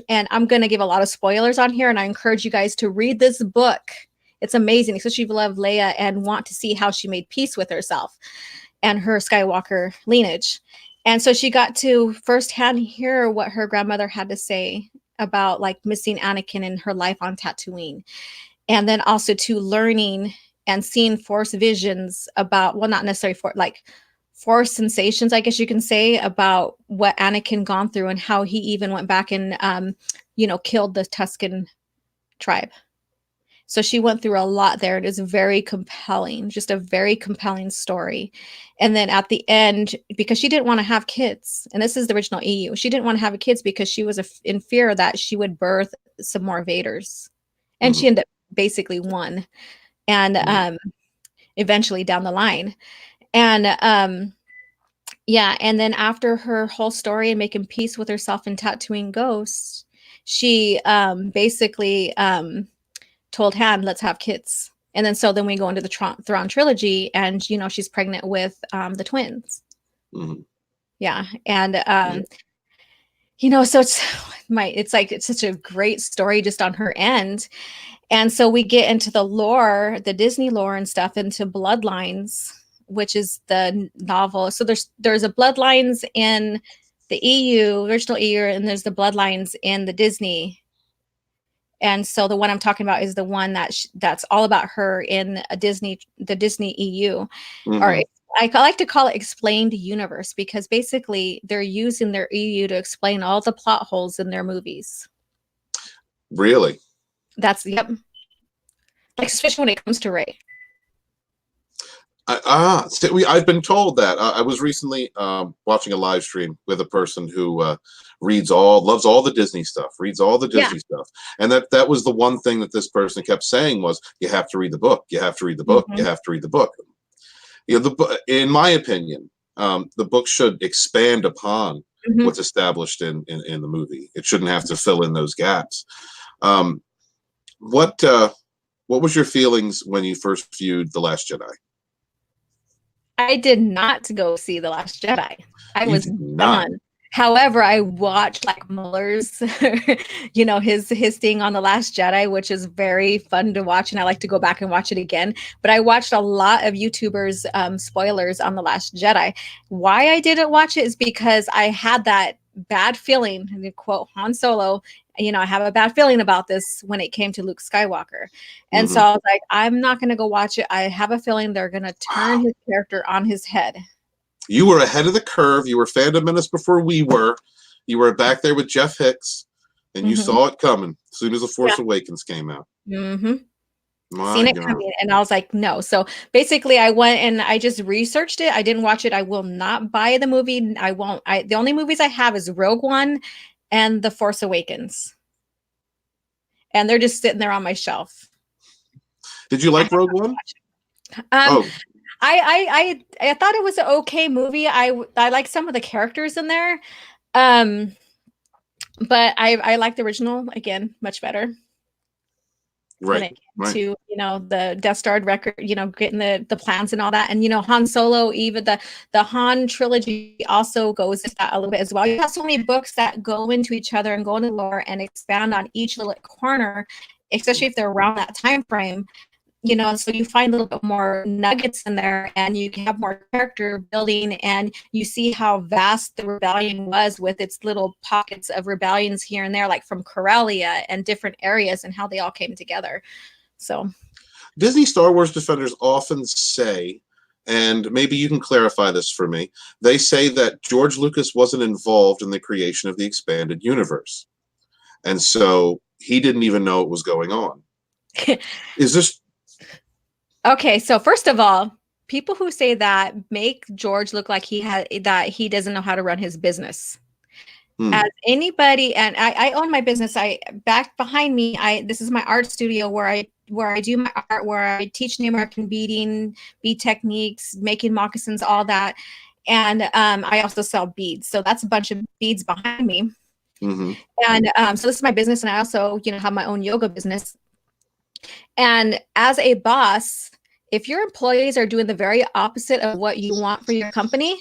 and I'm going to give a lot of spoilers on here, and I encourage you guys to read this book. It's amazing, especially if you love Leia and want to see how she made peace with herself and her Skywalker lineage. And so she got to firsthand hear what her grandmother had to say about missing Anakin in her life on Tatooine. And then also to learning and seeing Force visions about, well, not necessarily Force sensations, I guess you can say, about what Anakin gone through and how he even went back and, killed the Tusken tribe. So she went through a lot there. It is very compelling, just a very compelling story. And then at the end, because she didn't want to have kids, and this is the original EU, she didn't want to have kids because she was in fear that she would birth some more Vaders. And she ended up basically won. And eventually down the line. And and then after her whole story and making peace with herself in Tatooine Ghost, she basically told Han, let's have kids. And then we go into the Thrawn trilogy, and she's pregnant with the twins. And So it's such a great story just on her end. And so we get into the lore, the Disney lore and stuff, into Bloodlines, which is the novel. So there's a Bloodlines in the EU, original EU, and there's the Bloodlines in the Disney. And so the one I'm talking about is the one that's all about her in the Disney EU, or Hmm. I like to call it explained universe, because basically they're using their EU to explain all the plot holes in their movies. Really? Yep. Like, especially when it comes to Ray. I've been told that. I was recently watching a live stream with a person who loves all the Disney stuff, reads all the Yeah. Disney stuff, and that was the one thing that this person kept saying was, "You have to read the book. You have to read the book. You Mhm. have to read the book." In my opinion, the book should expand upon Mhm. what's established in the movie. It shouldn't have to fill in those gaps. Um, what what was your feelings when you first viewed The Last Jedi? I did not go see The Last Jedi. I You was did not. done. However, I watched like Muller's, his thing on The Last Jedi, which is very fun to watch, and I like to go back and watch it again. But I watched a lot of YouTubers spoilers on The Last Jedi. Why I didn't watch it is because I had that bad feeling, and to quote Han Solo, I have a bad feeling about this when it came to Luke Skywalker. And so Hmm. I was like, I'm not going to go watch it. I have a feeling they're going to turn Wow. his character on his head. You were ahead of the curve. You were Fandom Menace before we were. You were back there with Jeff Hicks, and you Hmm. saw it coming as soon as The Yeah. Force Awakens came out. Hmm. My Seen it God. coming, and I was like, no. So basically, I went and I just researched it. I didn't watch it. I will not buy the movie. I won't. The only movies I have is Rogue One and The Force Awakens, and they're just sitting there on my shelf. Did you I like have Rogue not One? watched it. Oh, I thought it was an okay movie. I like some of the characters in there, um, but I like the original again much better when right, it came right. to the Death Star record, getting the plans and all that. And Han Solo, even the Han trilogy also goes into that a little bit as well. You have so many books that go into each other and go into lore and expand on each little corner, especially if they're around that time frame. So you find a little bit more nuggets in there, and you can have more character building, and you see how vast the rebellion was with its little pockets of rebellions here and there, like from Corellia and different areas, and how they all came together. So Disney Star Wars defenders often say, and maybe you can clarify this for me, they say that George Lucas wasn't involved in the creation of the expanded universe. And so he didn't even know it was going on. Is this okay, so first of all, people who say that make George look like he doesn't know how to run his business. As hmm, anybody, and I own my business. I back behind me, this is my art studio where I do my art, where I teach Native American bead techniques, making moccasins, all that. And I also sell beads. So that's a bunch of beads behind me. hmm, And so this is my business, and I also, have my own yoga business. And as a boss, if your employees are doing the very opposite of what you want for your company,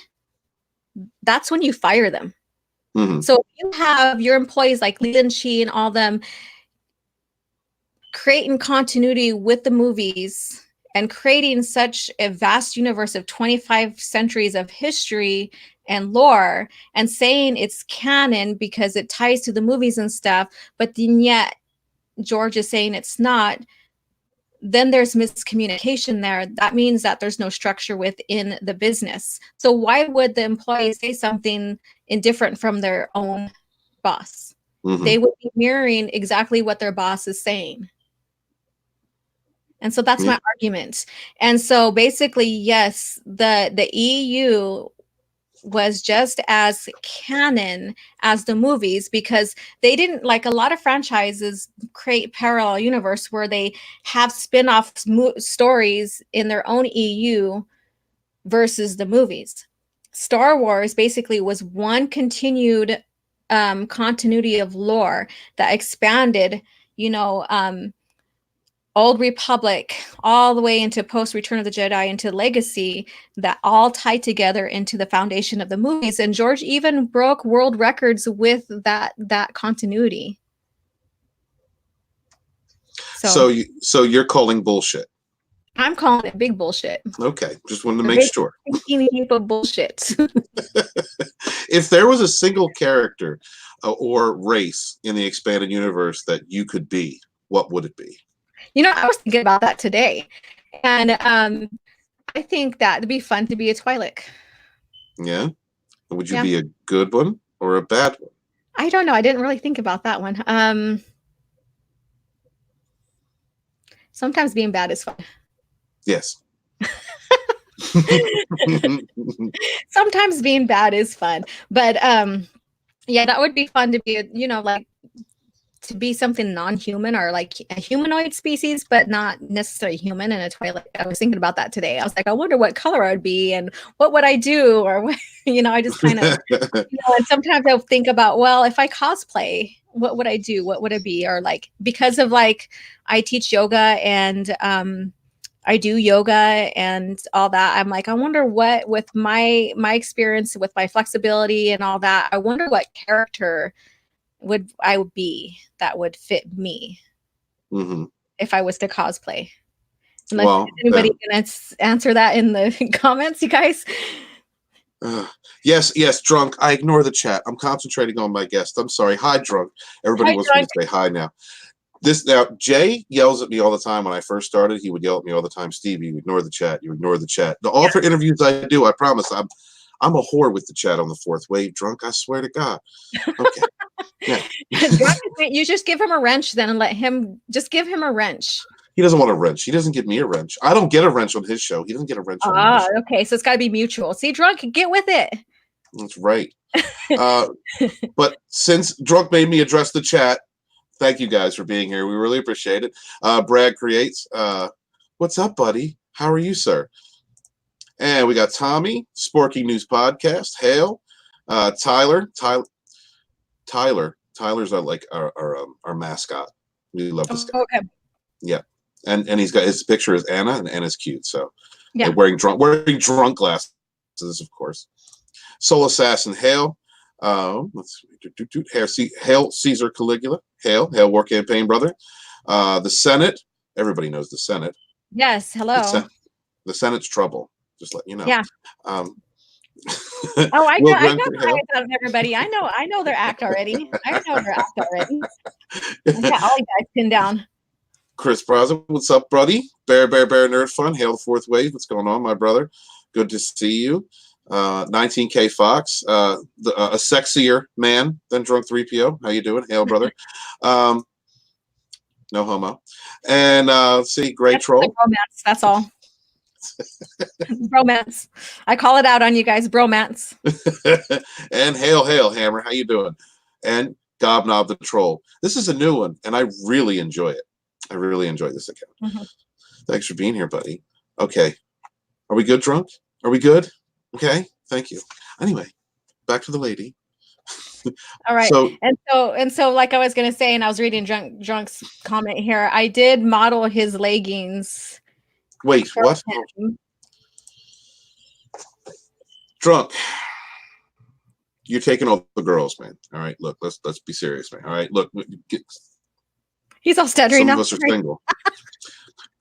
that's when you fire them. hmm, So if you have your employees like Leland Chi and all them creating continuity with the movies and creating such a vast universe of 25 centuries of history and lore, and saying it's canon because it ties to the movies and stuff, but then yet George is saying it's not, then there's miscommunication there. That means that there's no structure within the business. So why would the employee say something indifferent from their own boss? hmm. They would be mirroring exactly what their boss is saying. And so that's Yeah. my argument. And so basically, yes, the EU was just as canon as the movies, because they didn't, like a lot of franchises create parallel universe where they have spin-off stories in their own EU versus the movies. Star Wars basically was one continued continuity of lore that expanded, you know, Old Republic, all the way into post Return of the Jedi, into Legacy, that all tie together into the foundation of the movies. And George even broke world records with that continuity. So So you're calling bullshit. I'm calling it big bullshit. Okay, just wanted to A make big sure. heap of bullshit. If there was a single character or race in the expanded universe that you could be, what would it be? You know, I was thinking about that today, and I think that it'd be fun to be a Twi'lek. Yeah, would you Yeah. be a good one or a bad one? I don't know. I didn't really think about that one. Sometimes being bad is fun. Yes. Sometimes being bad is fun, but yeah, that would be fun to be, you know, like to be something non-human or like a humanoid species, but not necessarily human in a Twilight. I was thinking about that today. I was like, I wonder what color I would be and what would I do, or what, you know, I just kind of, you know, and sometimes I'll think about, well, if I cosplay, what would I do? What would it be? Or like, because of like, I teach yoga and I do yoga and all that. I'm like, I wonder what, with my experience, with my flexibility and all that, I wonder what character would be that would fit me if I was to cosplay. Unless anybody can answer that in the comments, you guys. Yes, drunk. I ignore the chat. I'm concentrating on my guest. I'm sorry. Hi, drunk. Everybody wants me to say hi now. Jay yells at me all the time. When I first started, he would yell at me all the time. Steve, you ignore the chat. You ignore the chat. The author interviews I do, I promise. I'm a whore with the chat on the fourth wave, drunk. I swear to God. Okay. Yeah. You just give him a wrench then and let him just give him a wrench. He doesn't want a wrench. He doesn't give me a wrench. I don't get a wrench on his show. He doesn't get a wrench on my show. Okay. So it's got to be mutual. See, drunk, get with it. That's right. But since drunk made me address the chat, thank you guys for being here. We really appreciate it. Brad Creates. What's up, buddy? How are you, sir? And we got Tommy, Sporky News Podcast. Hale. Tyler's our mascot. We love this guy. Okay. Yeah. And he's got his picture is Anna, and Anna's cute. So yeah, wearing drunk glasses, of course. Soul Assassin Hale. Let's see. Hail Caesar Caligula. Hail War Campaign brother. The Senate. Everybody knows the Senate. Yes. Hello. The Senate's trouble. Just let you know. Yeah. Oh, I know everybody. I know their act already. I know their act already. I got all you guys pinned down. Chris Braza, what's up, buddy? Bear Nerd Fun. Hail the fourth wave. What's going on, my brother? Good to see you. 19K Fox, a sexier man than Drunk 3PO. How you doing? Hail, brother. No homo. And let's see, Great Troll. Like romance, that's all. Bromance. I call it out on you guys. Bromance. And hail, Hammer. How you doing? And Gobnob the Troll. This is a new one, and I really enjoy it. I really enjoy this account. Thanks for being here, buddy. Okay. Are we good, drunk? Are we good? Okay. Thank you. Anyway, back to the lady. All right. So like I was gonna say, and I was reading Drunk's comment here, I did model his leggings. Wait, what? Drunk. You're taking all the girls, man. All right, look, let's be serious, man. All right, look. He's all stuttering now. Some of us are single.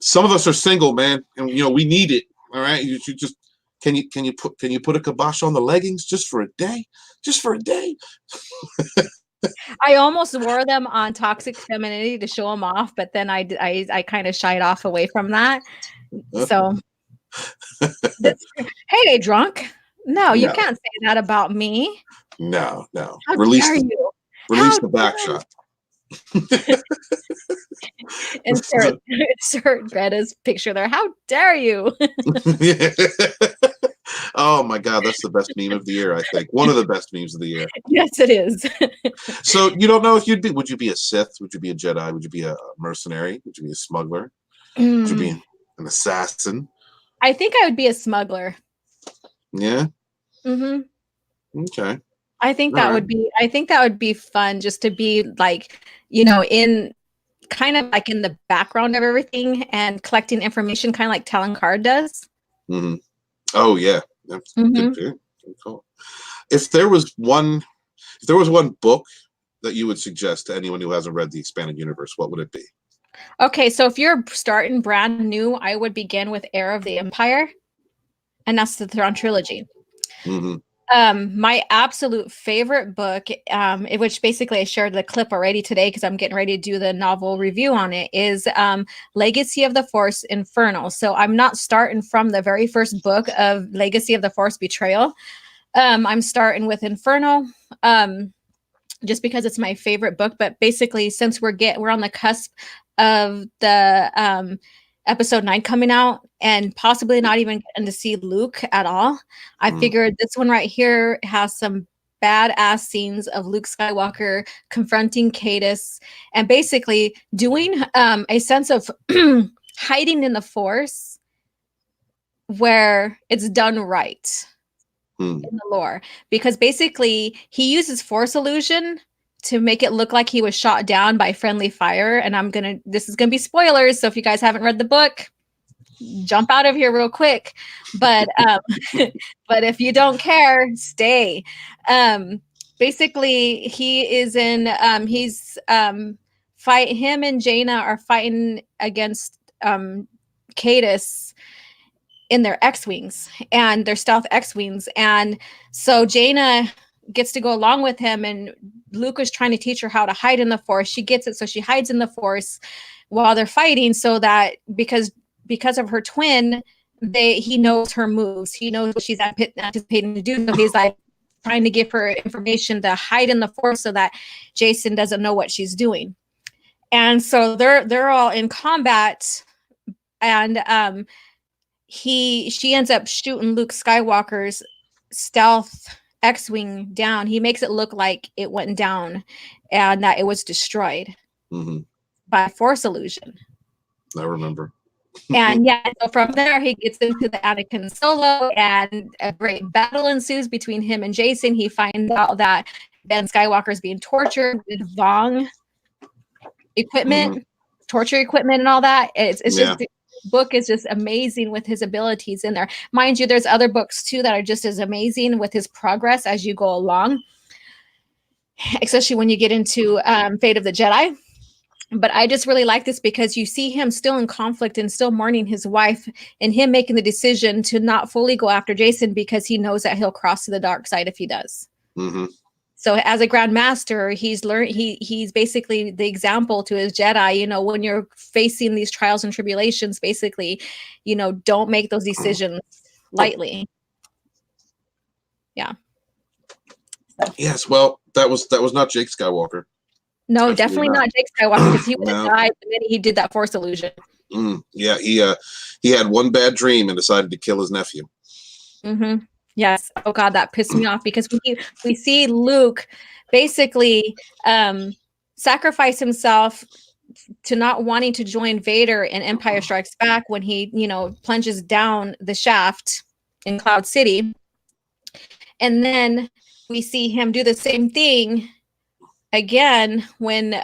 Some of us are single, man, and we need it. All right, you just can you put a kibosh on the leggings just for a day? Just for a day. I almost wore them on Toxic Femininity to show them off, but then I kind of shied off away from that. So, hey, drunk. No, you can't say that about me. No. How dare you? Release the back shot. Insert Greta's picture there. How dare you? Oh my God, that's the best meme of the year, I think. One of the best memes of the year. Yes, it is. So you don't know if would you be a Sith? Would you be a Jedi? Would you be a mercenary? Would you be a smuggler? Would you be an assassin? I think I would be a smuggler. Yeah. Okay. I think that would be fun, just to be like, in kind of like in the background of everything and collecting information, kind of like Talon does. Mm-hmm. Oh yeah, that's Mm-hmm. good call. If there was one book that you would suggest to anyone who hasn't read the expanded universe, what would it be? Okay, so if you're starting brand new, I would begin with Heir of the Empire, and that's the Thrawn trilogy. Mm-hmm. My absolute favorite book, which basically I shared the clip already today because I'm getting ready to do the novel review on it, is Legacy of the Force Infernal. So I'm not starting from the very first book of Legacy of the Force Betrayal. I'm starting with Infernal. Just because it's my favorite book, but basically since we're on the cusp of the episode 9 coming out and possibly not even getting to see Luke at all, I figured this one right here has some badass scenes of Luke Skywalker confronting Cadus and basically doing a sense of hiding in the Force where it's done right in the lore, because basically he uses Force illusion to make it look like he was shot down by friendly fire. And this is gonna be spoilers, so if you guys haven't read the book, jump out of here real quick. But but if you don't care, stay. Basically he is in him and Jaina are fighting against Cadus in their X-Wings and their stealth X-Wings. And so Jaina gets to go along with him, and Luke is trying to teach her how to hide in the Force. She gets it, so she hides in the Force while they're fighting, so that because of her twin, he knows her moves. He knows what she's anticipating to do. So he's like trying to give her information to hide in the Force so that Jason doesn't know what she's doing. And so they're all in combat, and she ends up shooting Luke Skywalker's stealth X-Wing down. He makes it look like it went down and that it was destroyed by Force illusion. I remember. And yeah, so from there he gets into the Anakin Solo, and a great battle ensues between him and Jason. He finds out that Ben Skywalker is being tortured with Vong equipment, torture equipment, and all that. It's just book is just amazing with his abilities in there. Mind you, there's other books too that are just as amazing with his progress as you go along, especially when you get into Fate of the Jedi. But I just really like this because you see him still in conflict and still mourning his wife, and him making the decision to not fully go after Jason because he knows that he'll cross to the dark side if he does. So as a Grand Master, he's basically the example to his Jedi, when you're facing these trials and tribulations, basically, don't make those decisions lightly. Yeah. Yes, well, that was not Jake Skywalker. No, definitely not Jake Skywalker, because he would have died the minute he did that Force illusion. Yeah, he had one bad dream and decided to kill his nephew. Yes. Oh God, that pissed me off, because we see Luke basically sacrifice himself to not wanting to join Vader in Empire Strikes Back when he, plunges down the shaft in Cloud City. And then we see him do the same thing again when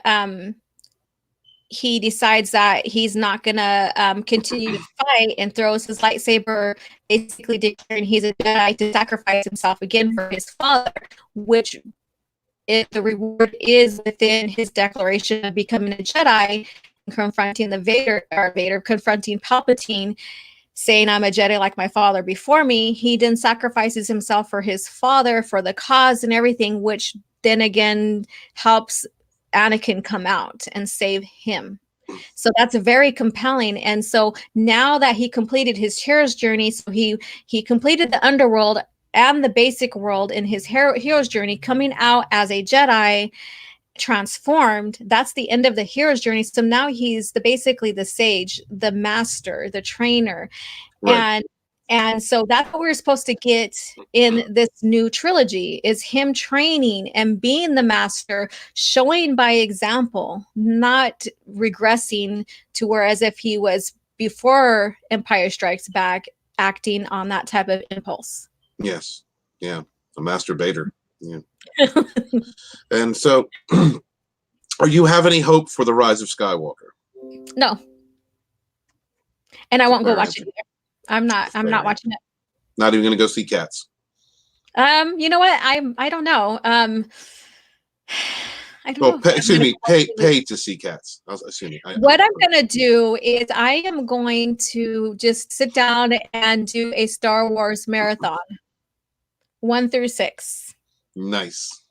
he decides that he's not gonna continue to fight, and throws his lightsaber, basically declaring he's a Jedi, to sacrifice himself again for his father, which the reward is within his declaration of becoming a Jedi, confronting Vader confronting Palpatine, saying, I'm a Jedi like my father before me. He then sacrifices himself for his father, for the cause and everything, which then again helps Anakin come out and save him. So that's very compelling. And so now that he completed his hero's journey, so he completed the underworld and the basic world in his hero's journey, coming out as a Jedi transformed. That's the end of the hero's journey. So now he's basically the sage, the master, the trainer. Right. And so that's what we're supposed to get in this new trilogy, is him training and being the master, showing by example, not regressing to where as if he was before Empire Strikes Back, acting on that type of impulse. Yes. Yeah. A master Vader. Yeah. And so Or you have any hope for the Rise of Skywalker? No, and I It's a won't go fair watch it answer. either. I'm not. It's a I'm fair not answer. watching it. Not even going to go see Cats. You know what? I don't know. I don't Well, know if I'm excuse gonna me, pay to see Cats. I was assuming. What I'm gonna do is I am going to just sit down and do a Star Wars marathon, 1 through 6. Nice.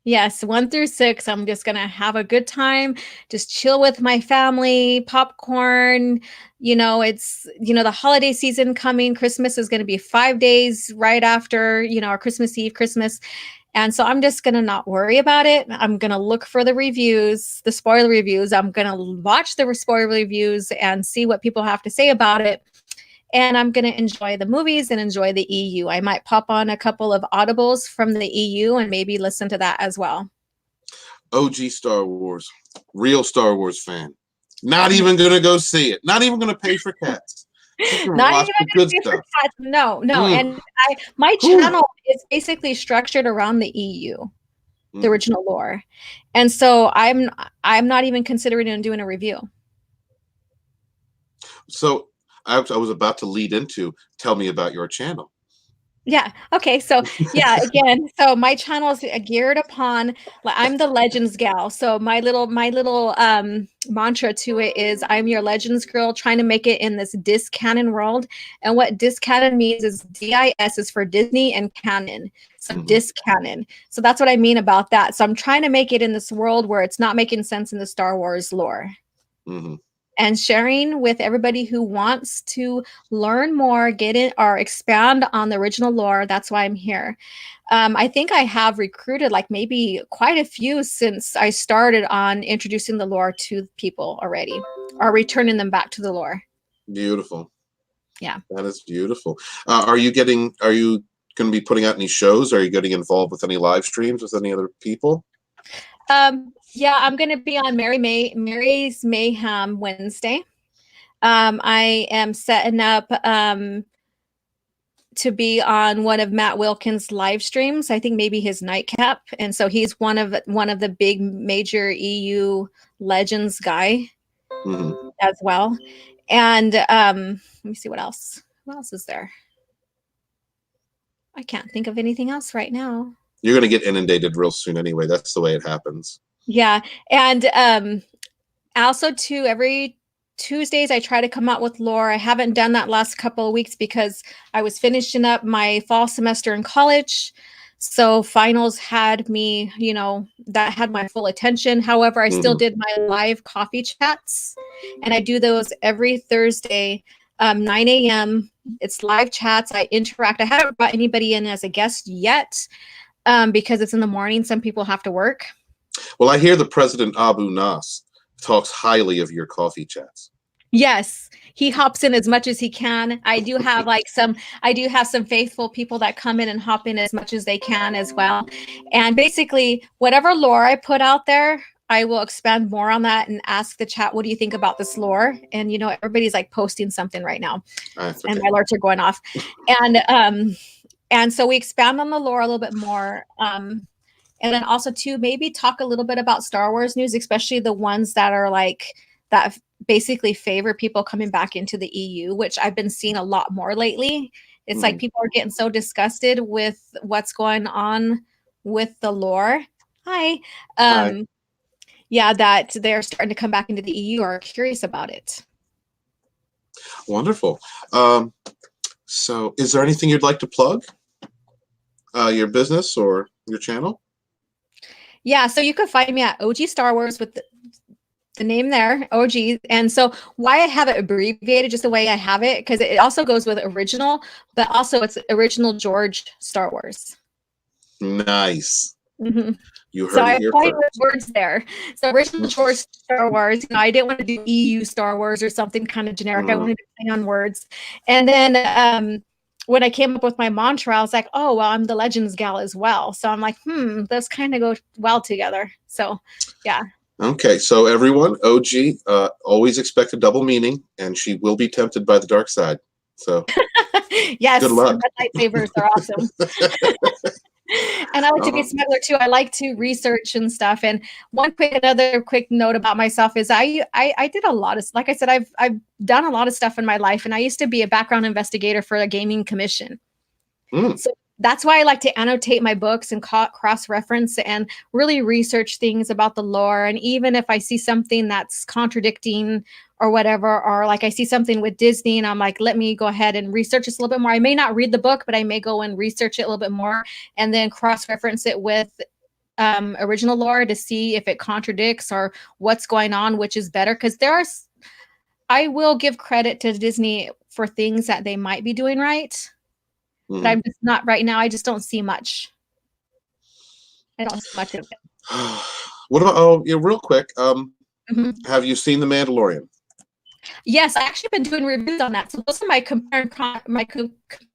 Yes, 1 through 6. I'm just gonna have a good time, just chill with my family, popcorn. It's the holiday season coming. Christmas is gonna be 5 days right after, our Christmas Eve, Christmas. And so I'm just gonna not worry about it. I'm gonna look for the reviews, the spoiler reviews. I'm gonna watch the spoiler reviews and see what people have to say about it. And I'm going to enjoy the movies and enjoy the EU. I might pop on a couple of audibles from the EU and maybe listen to that as well. OG Star Wars, real Star Wars fan. Not even gonna go see it. Not even gonna pay for Cats. Just gonna Not watch even the gonna good pay for stuff. cats. No, no. Mm. And my Whew. channel is basically structured around the EU, the Mm. original lore. And so I'm not even considering doing a review. So I was about to lead into tell me about your channel. Yeah. Okay. So yeah, again, so my channel is geared upon, I'm the Legends gal. So my little mantra to it is I'm your Legends girl trying to make it in this disc canon world. And what disc canon means is DIS is for Disney and canon. So disc canon. So that's what I mean about that. So I'm trying to make it in this world where it's not making sense in the Star Wars lore. Mm-hmm. And sharing with everybody who wants to learn more, get it, or expand on the original lore. That's why I'm here. I think I have recruited like maybe quite a few since I started on introducing the lore to people already, or returning them back to the lore. Beautiful. Yeah. That is beautiful. Are you going to be putting out any shows? Are you getting involved with any live streams with any other people? Yeah, I'm going to be on Mary's Mayhem Wednesday. I am setting up to be on one of Matt Wilkins' live streams. I think maybe his nightcap, and so he's one of the big major EU Legends guy as well. And let me see what else. What else is there? I can't think of anything else right now. You're going to get inundated real soon anyway. That's the way it happens. Yeah, and also too, every Tuesdays I try to come out with lore. I haven't done that last couple of weeks because I was finishing up my fall semester in college. So finals had me, that had my full attention. However, I still did my live coffee chats, and I do those every Thursday, 9 a.m. It's live chats. I interact. I haven't brought anybody in as a guest yet because it's in the morning. Some people have to work. Well, I hear the President Abu Nas talks highly of your coffee chats. Yes, he hops in as much as he can. I do have some faithful people that come in and hop in as much as they can as well. And basically, whatever lore I put out there, I will expand more on that and ask the chat, what do you think about this lore? And everybody's like posting something right now, and my alerts are going off. And so we expand on the lore a little bit more. And then also too, maybe talk a little bit about Star Wars news, especially the ones that are like that basically favor people coming back into the EU, which I've been seeing a lot more lately. It's like people are getting so disgusted with what's going on with the lore. Hi. Yeah, that they're starting to come back into the EU or are curious about it. Wonderful. So is there anything you'd like to plug? Your business or your channel? Yeah, so you can find me at OG Star Wars with the name there, OG. And so why I have it abbreviated just the way I have it, because it also goes with original, but also it's original George Star Wars. Nice. You heard so it I here played first. with words there. So original George Star Wars. I didn't want to do EU Star Wars or something kind of generic. I wanted to play on words. And then when I came up with my mantra, I was like, oh, well, I'm the Legends gal as well. So I'm like, those kind of go well together. So yeah. Okay, so everyone, OG always expect a double meaning, and she will be tempted by the dark side. So yes, good luck. red lightsabers are awesome. And I like to be a Uh-huh. smuggler too. I like to research and stuff. And another quick note about myself is I did a lot of, like I said, I've done a lot of stuff in my life, and I used to be a background investigator for a gaming commission. Mm, So that's why I like to annotate my books and cross-reference and really research things about the lore. And even if I see something that's contradicting or whatever, or like I see something with Disney and I'm like, let me go ahead and research this a little bit more. I may not read the book, but I may go and research it a little bit more and then cross-reference it with original lore to see if it contradicts or what's going on, which is better. Because I will give credit to Disney for things that they might be doing right, but mhm. I'm just not right now. I just don't see much. I don't see much of it. What about, oh, yeah, real quick, Mhm. have you seen The Mandalorian? Yes, I actually been doing reviews on that. So those are my compare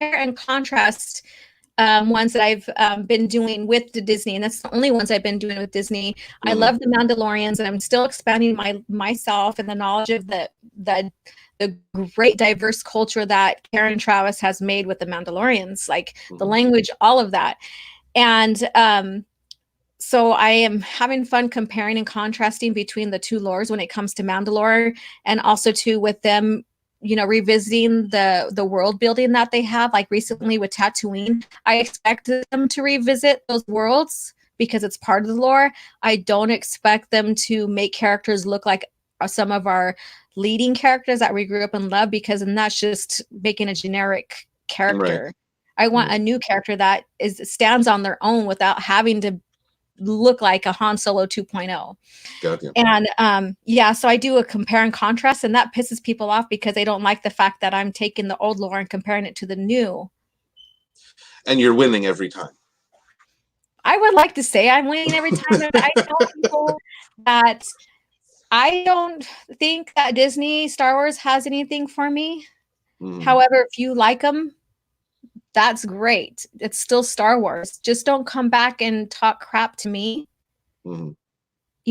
and contrast ones that I've been doing with the Disney, and that's the only ones I've been doing with Disney. I Mhm, love the Mandalorians, and I'm still expanding myself and the knowledge of the great diverse culture that Karen Travis has made with the Mandalorians, like the mhm. language, all of that. And so I am having fun comparing and contrasting between the two lores when it comes to Mandalore, and also too with them, revisiting the world building that they have. Like recently with Tatooine, I expected them to revisit those worlds because it's part of the lore. I don't expect them to make characters look like some of our leading characters that we grew up and love, because then that's just making a generic Right. character. I want Right. a new character that stands on their own without having to look like a Han Solo 2.0. Got you. And yeah, so I do a compare and contrast, and that pisses people off because they don't like the fact that I'm taking the old lore and comparing it to the new. And you're winning every time. I would like to say I'm winning every time, but I tell people that I don't think that Disney Star Wars has anything for me. Mhm, However, if you like them, that's great. It's still Star Wars. Just don't come back and talk crap to me. mhm.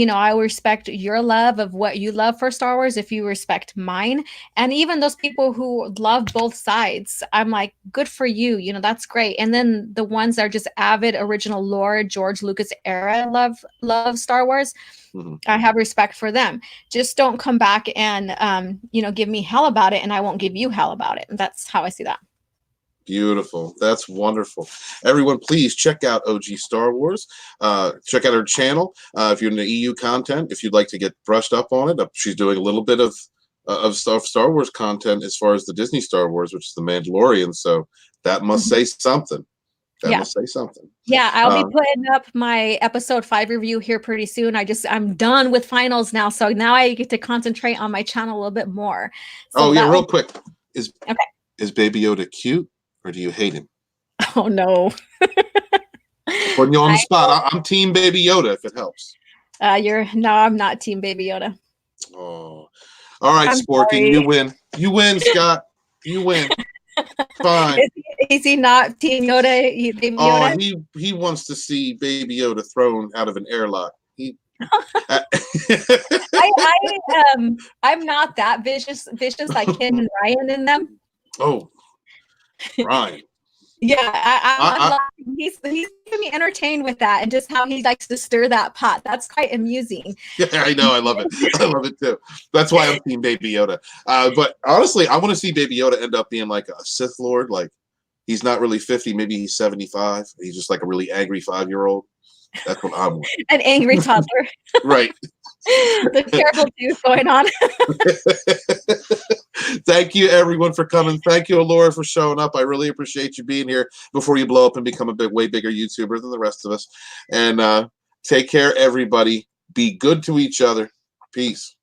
I respect your love of what you love for Star Wars if you respect mine. And even those people who love both sides, I'm like, good for you. That's great. And then the ones that are just avid original lore, George Lucas era love Star Wars. Mhm. I have respect for them. Just don't come back and give me hell about it, and I won't give you hell about it. And that's how I see that. Beautiful. That's wonderful. Everyone, please check out OG Star Wars. Check out her channel. If you're into EU content, if you'd like to get brushed up on it, she's doing a little bit of Star Wars content as far as the Disney Star Wars, which is the Mandalorian. So that must Mhm. say something. That Yeah. must say something. Yeah, I'll be Uh, putting up my episode 5 review here pretty soon. I'm done with finals now, so now I get to concentrate on my channel a little bit more. So oh yeah, that real will quick. Is okay. is Baby Yoda cute or do you hate him? Oh no. Putting you on the I spot. I'm Team Baby Yoda if it helps. you're no, I'm not team Baby Yoda. Oh, all right, I'm Sporky, you sorry. win. You win, Scott. You win. Fine. Is he not team Yoda? Baby Oh, Yoda? he wants to see Baby Yoda thrown out of an airlock. He. I'm not that vicious like him and Ryan in them. Oh, Ryan. Yeah, I'm I, laughing. He's keeping me entertained with that, and just how he likes to stir that pot. That's quite amusing. yeah, I know. I love it. I love it too. That's why I'm Team Baby Yoda. But honestly, I want to see Baby Yoda end up being like a Sith Lord. Like he's not really 50, maybe he's 75. He's just like a really angry 5-year-old. That's what I want. An angry toddler. Right. The terrible juice going on. Thank you, everyone, for coming. Thank you, Laura, for showing up. I really appreciate you being here before you blow up and become a way bigger YouTuber than the rest of us. And take care, everybody. Be good to each other. Peace.